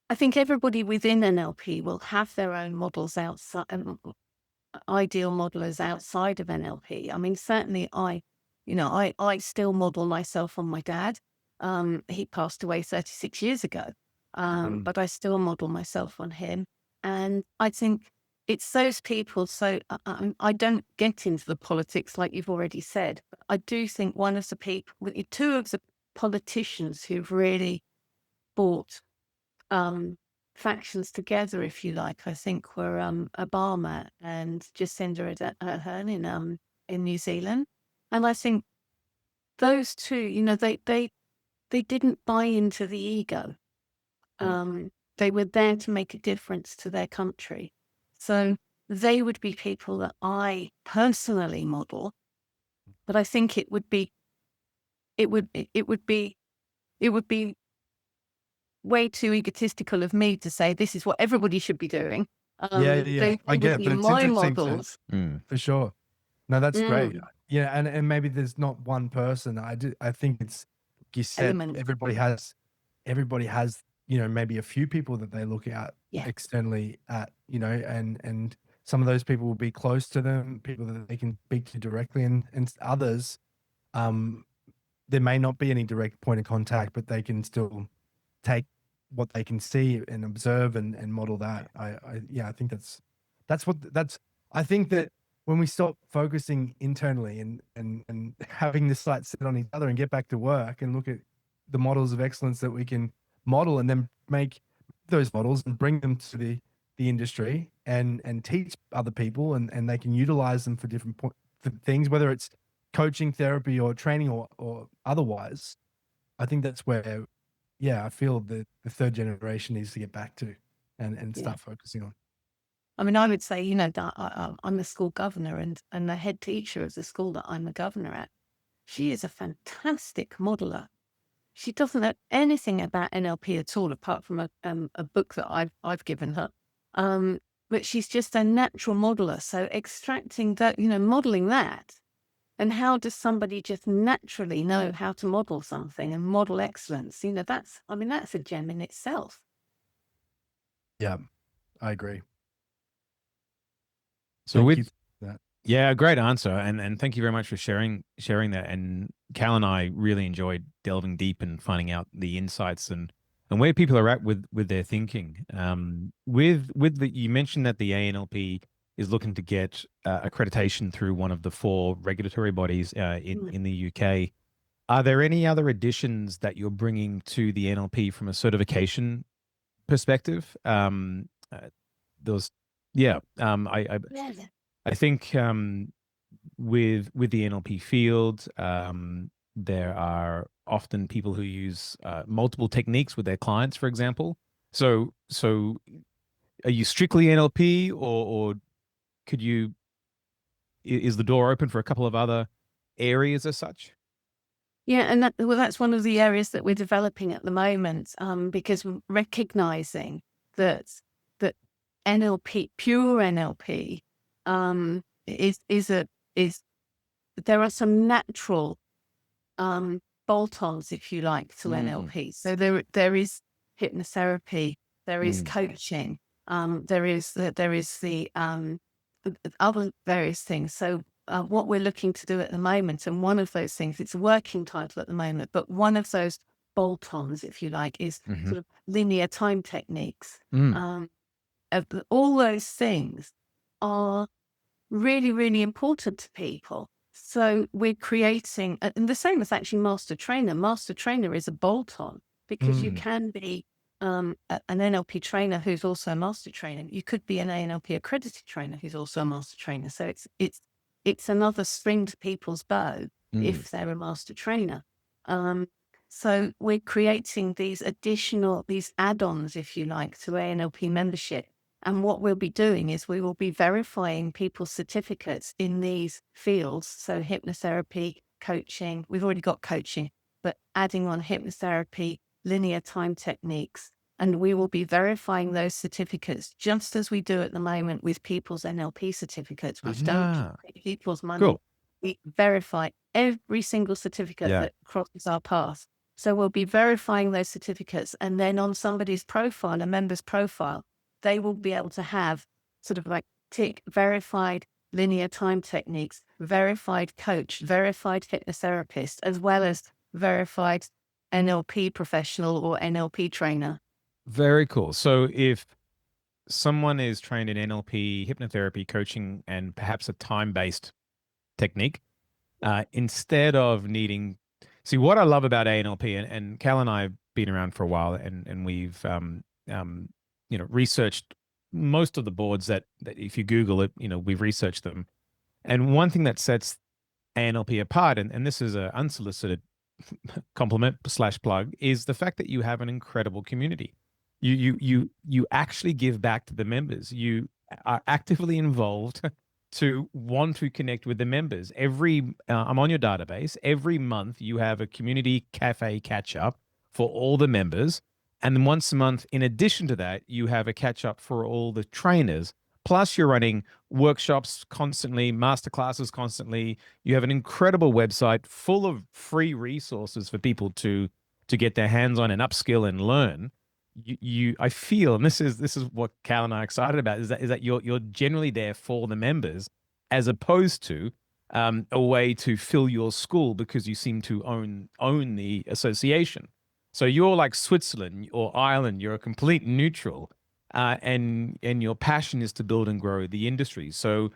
I think everybody within NLP will have their own models outside, ideal modelers outside of NLP. I mean, certainly I still model myself on my dad. He passed away 36 years ago, but I still model myself on him. And I think it's those people. So I don't get into the politics like you've already said, but I do think one of the people, 2 of the politicians who've really brought factions together, if you like, I think were Obama and Jacinda Ardern in New Zealand. And I think those 2, they didn't buy into the ego. They were there to make a difference to their country. So they would be people that I personally model, but I think it would be way too egotistical of me to say this is what everybody should be doing. I get it, but it's my interesting models. for sure. No, that's great. Yeah, and maybe there's not one person. I think it's, like you said, Element. everybody has maybe a few people that they look at externally at, and some of those people will be close to them, people that they can speak to directly, and others, there may not be any direct point of contact, but they can still take what they can see and observe and model that. I think I think that when we stop focusing internally and having this sight set on each other and get back to work and look at the models of excellence that we can model, and then make those models and bring them to the industry and teach other people, and they can utilize them for things, whether it's coaching, therapy, or training, or otherwise. I think that's where, I feel the third generation needs to get back to and start focusing on. I mean, I would say, you know, that I'm the school governor, and the head teacher of the school that I'm the governor at, she is a fantastic modeler. She doesn't know anything about NLP at all, apart from a book that I've given her. But she's just a natural modeler. So extracting that, you know, modeling that, and how does somebody just naturally know how to model something and model excellence? You know, that's a gem in itself. Yeah, I agree. So Thank with you for that. Yeah, great answer, and thank you very much for sharing that. And Cal and I really enjoyed delving deep and finding out the insights and where people are at with their thinking. You mentioned that the ANLP is looking to get accreditation through one of the 4 regulatory bodies in the UK. Are there any other additions that you're bringing to the NLP from a certification perspective? Those, yeah. I think with the NLP field, there are often people who use multiple techniques with their clients, for example. So are you strictly NLP, or could you? Is the door open for a couple of other areas as such? Yeah, and that's one of the areas that we're developing at the moment, because we're recognizing that NLP, pure NLP, is there are some natural bolt-ons, if you like, to NLP. So there is hypnotherapy, there is coaching, there is the other various things. So what we're looking to do at the moment, and one of those things, it's a working title at the moment, but one of those bolt-ons, if you like, is sort of linear time techniques. All those things are really, really important to people. So we're creating, and the same as actually Master Trainer. Master Trainer is a bolt-on, because you can be an NLP trainer who's also a Master Trainer. You could be an ANLP accredited trainer who's also a Master Trainer. So it's another string to people's bow if they're a Master Trainer. So we're creating these add-ons, if you like, to ANLP membership. And what we'll be doing is we will be verifying people's certificates in these fields. So hypnotherapy, coaching, we've already got coaching, but adding on hypnotherapy, linear time techniques, and we will be verifying those certificates just as we do at the moment with people's NLP certificates, which don't take people's money. Cool. We verify every single certificate that crosses our path. So we'll be verifying those certificates, and then on somebody's profile, a member's profile, they will be able to have sort of like tick verified linear time techniques, verified coach, verified hypnotherapist, as well as verified NLP professional or NLP trainer. Very cool. So if someone is trained in NLP, hypnotherapy, coaching, and perhaps a time-based technique, instead of needing, see, what I love about ANLP, and Cal and I have been around for a while, and we've researched most of the boards that if you Google it, we've researched them. And one thing that sets ANLP apart, and this is an unsolicited compliment / plug, is the fact that you have an incredible community. You actually give back to the members. You are actively involved to want to connect with the members. I'm on your database. Every month you have a community cafe catch up for all the members. And then once a month, in addition to that, you have a catch up for all the trainers. Plus you're running workshops constantly, masterclasses constantly. You have an incredible website full of free resources for people to get their hands on and upskill and learn. I feel, and this is what Cal and I are excited about, is that you're generally there for the members, as opposed to a way to fill your school because you seem to own the association. So you're like Switzerland or Ireland. You're a complete neutral, and your passion is to build and grow the industry. So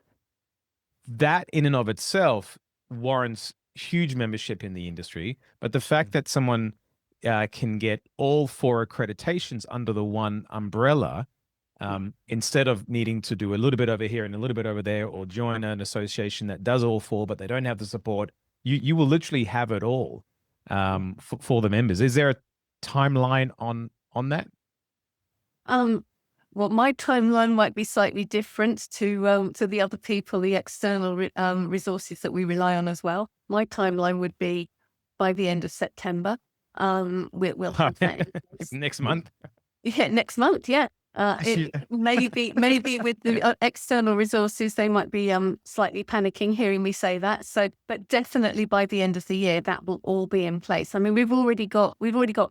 that in and of itself warrants huge membership in the industry. But the fact that someone can get all 4 accreditations under the one umbrella instead of needing to do a little bit over here and a little bit over there, or join an association that does all four, but they don't have the support, you will literally have it all for the members. Is there a timeline on that? Well, my timeline might be slightly different to the other people, the external resources that we rely on as well. My timeline would be by the end of September. We'll have that next month. Yeah, next month. Yeah. Maybe with the external resources, they might be slightly panicking hearing me say that. So, but definitely by the end of the year, that will all be in place. I mean, we've already got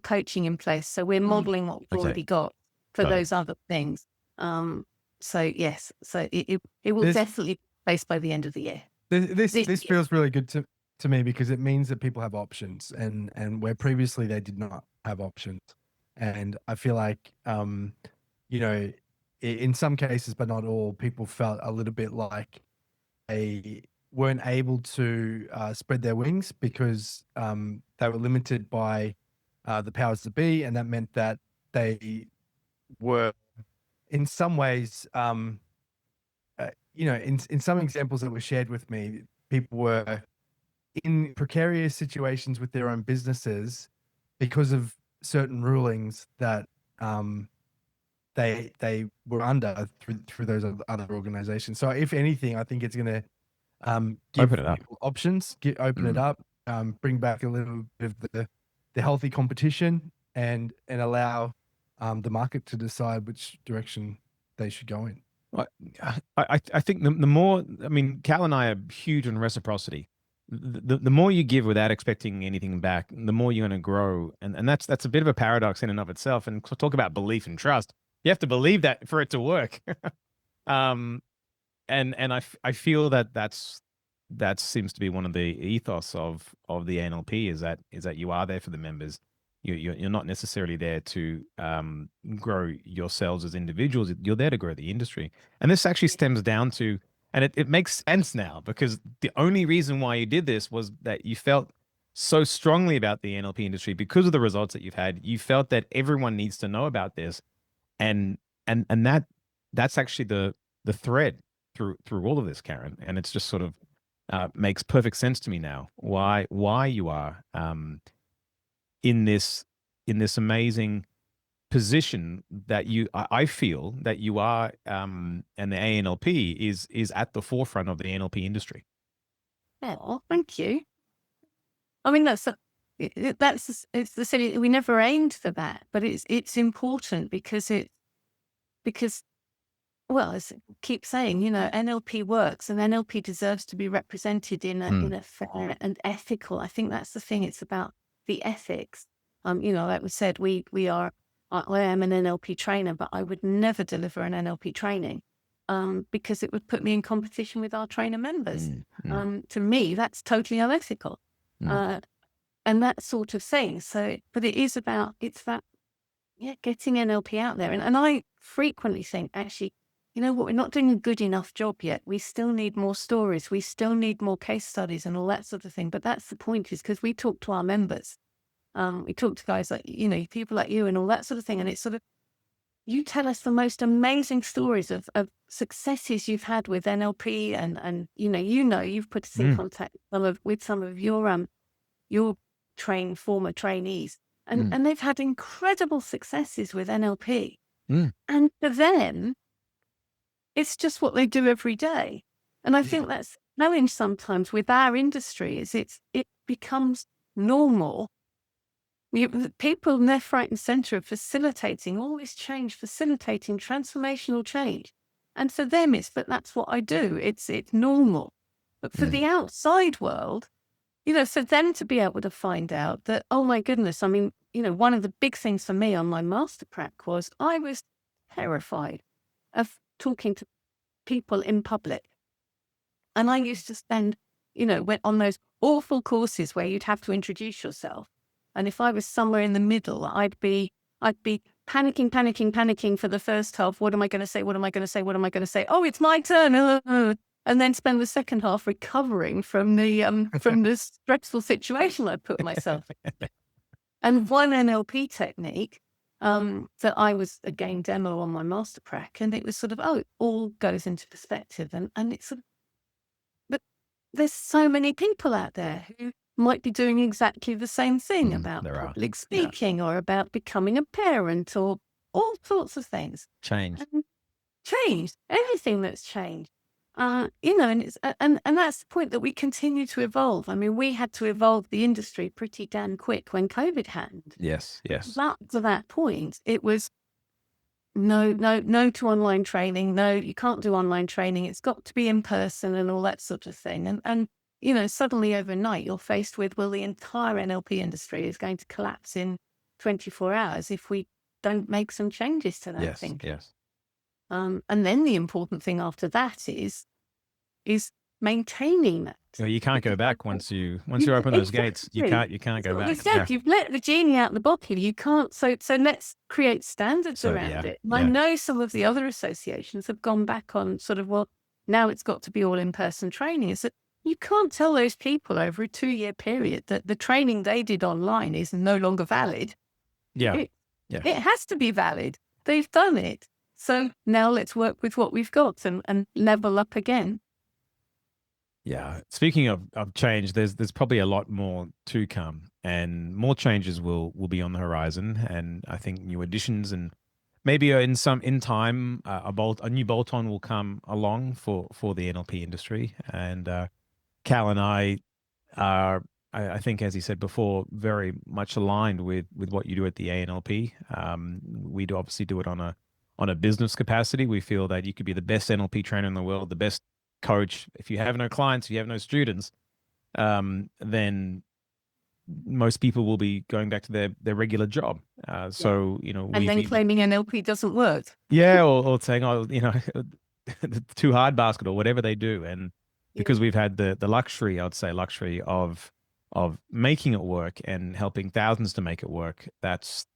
coaching in place, so we're modelling what we've already got for those other things. So yes, so it will definitely be in place by the end of the year. This feels really good to me, because it means that people have options, and where previously they did not have options. And I feel like, you know, in some cases, but not all, people felt a little bit like they weren't able to spread their wings because they were limited by the powers that be. And that meant that they were, in some ways, you know, in some examples that were shared with me, people were in precarious situations with their own businesses because of certain rulings that they were under through those other organizations. So if anything, I think it's going to give open it up. Options, open it up, bring back a little bit of the healthy competition, and allow the market to decide which direction they should go in. I think the more, I mean, Cal and I are huge on reciprocity. The more you give without expecting anything back, the more you're going to grow. And that's a bit of a paradox in and of itself. And talk about belief and trust. You have to believe that for it to work. And I feel that seems to be one of the ethos of the ANLP, is that you are there for the members. You're not necessarily there to grow yourselves as individuals. You're there to grow the industry. And this actually stems down to, and it makes sense now, because the only reason why you did this was that you felt so strongly about the NLP industry because of the results that you've had. You felt that everyone needs to know about this, and that's actually the thread through all of this, Karen. And it's just sort of makes perfect sense to me now why you are in this amazing position that I feel that you are, and the ANLP is at the forefront of the NLP industry. Oh, thank you. I mean, it's the silly. We never aimed for that, but it's important because well, as I keep saying, you know, NLP works, and NLP deserves to be represented in a fair and ethical. I think that's the thing. It's about the ethics. You know, like we said, I am an NLP trainer, but I would never deliver an NLP training because it would put me in competition with our trainer members. To me, that's totally unethical, and that sort of thing. So, but it's about getting NLP out there. And I frequently think, actually, you know what, we're not doing a good enough job yet. We still need more stories. We still need more case studies and all that sort of thing. But that's the point, is because we talk to our members. We talk to guys like, you know, people like you and all that sort of thing. And it's sort of, you tell us the most amazing stories of successes you've had with NLP, and you've put us in contact with some of your former trainees, and they've had incredible successes with NLP. And for them, it's just what they do every day. And I think that's the challenge sometimes with our industry, is it becomes normal. People left, right and centre are facilitating all this change, facilitating transformational change. And for them, but that's what I do. It's normal. But for the outside world, you know, for them to be able to find out that, oh my goodness, I mean, you know, one of the big things for me on my master prac was I was terrified of talking to people in public. And I used to spend, you know, went on those awful courses where you'd have to introduce yourself. And if I was somewhere in the middle, I'd be panicking for the first half. What am I going to say? What am I going to say? What am I going to say? Oh, it's my turn. And then spend the second half recovering from the stressful situation I put myself in. And one NLP technique that I was again demo on my master prac, and it was sort of, oh, it all goes into perspective, and it's sort of, but there's so many people out there who might be doing exactly the same thing about there are. public speaking or about becoming a parent or all sorts of things. Change. And change, everything that's changed. And it's and that's the point, that we continue to evolve. I mean, we had to evolve the industry pretty damn quick when COVID happened. Yes. Up to that point, it was no to online training. No, you can't do online training. It's got to be in person and all that sort of thing. And suddenly overnight, you're faced with, well, the entire NLP industry is going to collapse in 24 hours if we don't make some changes to that thing. Yes. And then the important thing after that is maintaining that. Well, you can't go back once you open those gates. You can't go back. Exactly. You've let the genie out the bottle. You can't. So let's create standards around it. And I know some of the other associations have gone back on sort of, well, now it's got to be all in-person training. Is that you can't tell those people over a 2-year period that the training they did online is no longer valid. It has to be valid. They've done it. So now let's work with what we've got and level up again. Yeah. Speaking of change, there's probably a lot more to come, and more changes will be on the horizon. And I think new additions, and maybe in time, a new bolt-on will come along for the NLP industry. And Cal and I are, I think, as he said before, very much aligned with what you do at the ANLP. We obviously do it on a business capacity. We feel that you could be the best NLP trainer in the world, the best coach. If you have no clients, if you have no students, then most people will be going back to their regular job. So, and then claiming NLP doesn't work. Yeah. Or saying, oh, too hard basket or whatever they do. And because we've had the luxury, I'd say luxury of making it work and helping thousands to make it work, that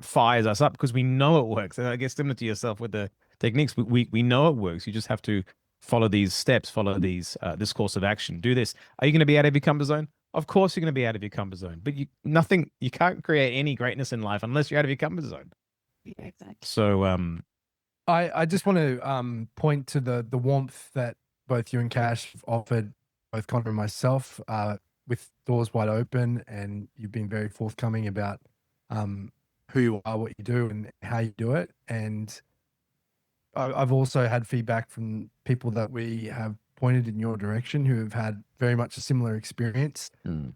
fires us up because we know it works. And I guess similar to yourself with the techniques, we know it works. You just have to follow these steps, follow this course of action. Do this. Are you going to be out of your comfort zone? Of course you're going to be out of your comfort zone. But you can't create any greatness in life unless you're out of your comfort zone. Yeah, exactly. So I just want to point to the warmth that both you and Cash have offered, both Conor and myself, with doors wide open, and you've been very forthcoming about who you are, what you do, and how you do it. And I've also had feedback from people that we have pointed in your direction who have had very much a similar experience. And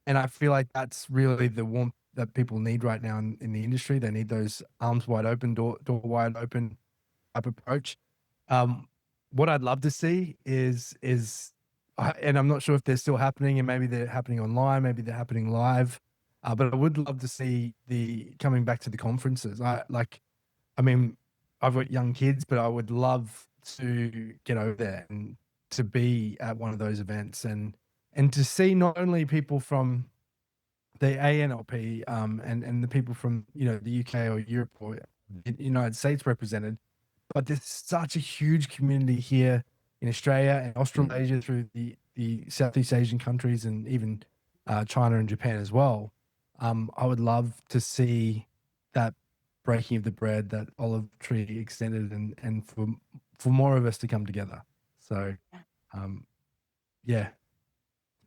I feel like that's really the warmth that people need right now in the industry. They need those arms wide open, door wide open type approach. What I'd love to see is, and I'm not sure if they're still happening, and maybe they're happening online, maybe they're happening live. But I would love to see coming back to the conferences. I mean, I've got young kids, but I would love to get over there and to be at one of those events and to see not only people from the ANLP and the people from the UK or Europe or the United States represented, but there's such a huge community here in Australia and Australasia through the Southeast Asian countries and even China and Japan as well. I would love to see that breaking of the bread, that olive tree extended, and for more of us to come together. So,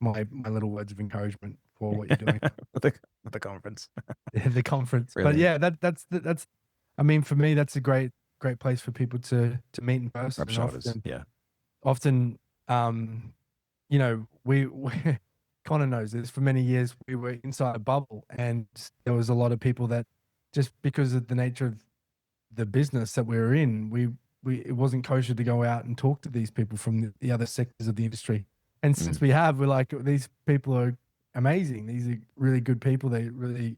my little words of encouragement for what you're doing with the conference. The conference. Really? But yeah, that's. I mean, for me, that's a great place for people to meet in person. Rub shoulders. Often, we Conor knows this. For many years, we were inside a bubble, and there was a lot of people that, just because of the nature of the business that we were in, it wasn't kosher to go out and talk to these people from the other sectors of the industry. And since we're like, these people are amazing. These are really good people. They really,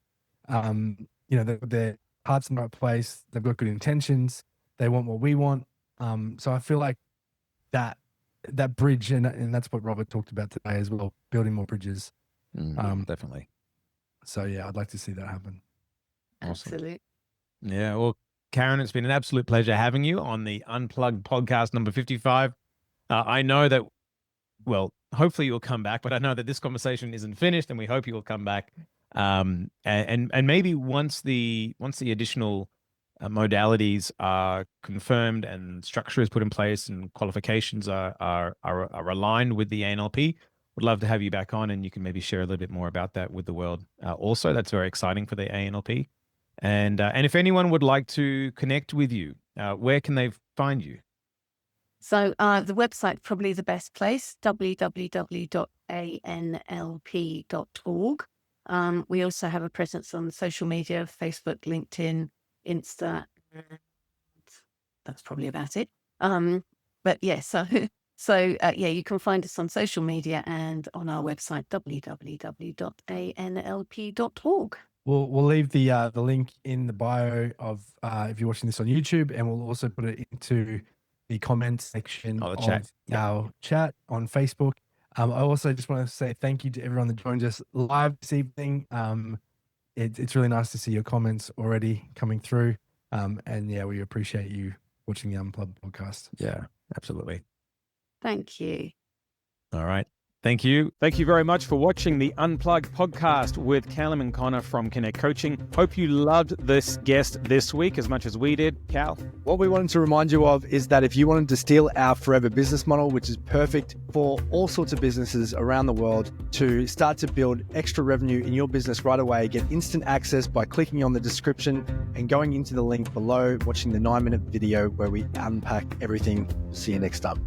their heart's in the right place. They've got good intentions. They want what we want. So I feel like that bridge, and that's what Robert talked about today as well, building more bridges. Definitely. So yeah, I'd like to see that happen. Awesome. Absolutely. Yeah. Well, Karen, it's been an absolute pleasure having you on the Unplugged podcast number 55. I know that, well, hopefully you'll come back, but I know that this conversation isn't finished, and we hope you will come back And maybe once the additional modalities are confirmed and structure is put in place and qualifications are aligned with the ANLP, would love to have you back on, and you can maybe share a little bit more about that with the world. Also, that's very exciting for the ANLP. And if anyone would like to connect with you, where can they find you? So the website probably the best place, www.anlp.org. We also have a presence on social media, Facebook, LinkedIn, Insta. That's probably about it. But yeah, so yeah, you can find us on social media and on our website, www.anlp.org. We'll leave the link in the bio of if you're watching this on YouTube, and we'll also put it into the comments section Oh, the of chat. our chat on Facebook. I also just want to say thank you to everyone that joined us live this evening. It's really nice to see your comments already coming through. And yeah, we appreciate you watching the Unplugged podcast. Yeah, absolutely. Thank you. All right. Thank you. Thank you very much for watching the Unplugged podcast with Kallum and Conor from Connect Coaching. Hope you loved this guest this week as much as we did. Cal? What we wanted to remind you of is that if you wanted to steal our forever business model, which is perfect for all sorts of businesses around the world to start to build extra revenue in your business right away, get instant access by clicking on the description and going into the link below, watching the 9-minute video where we unpack everything. See you next up.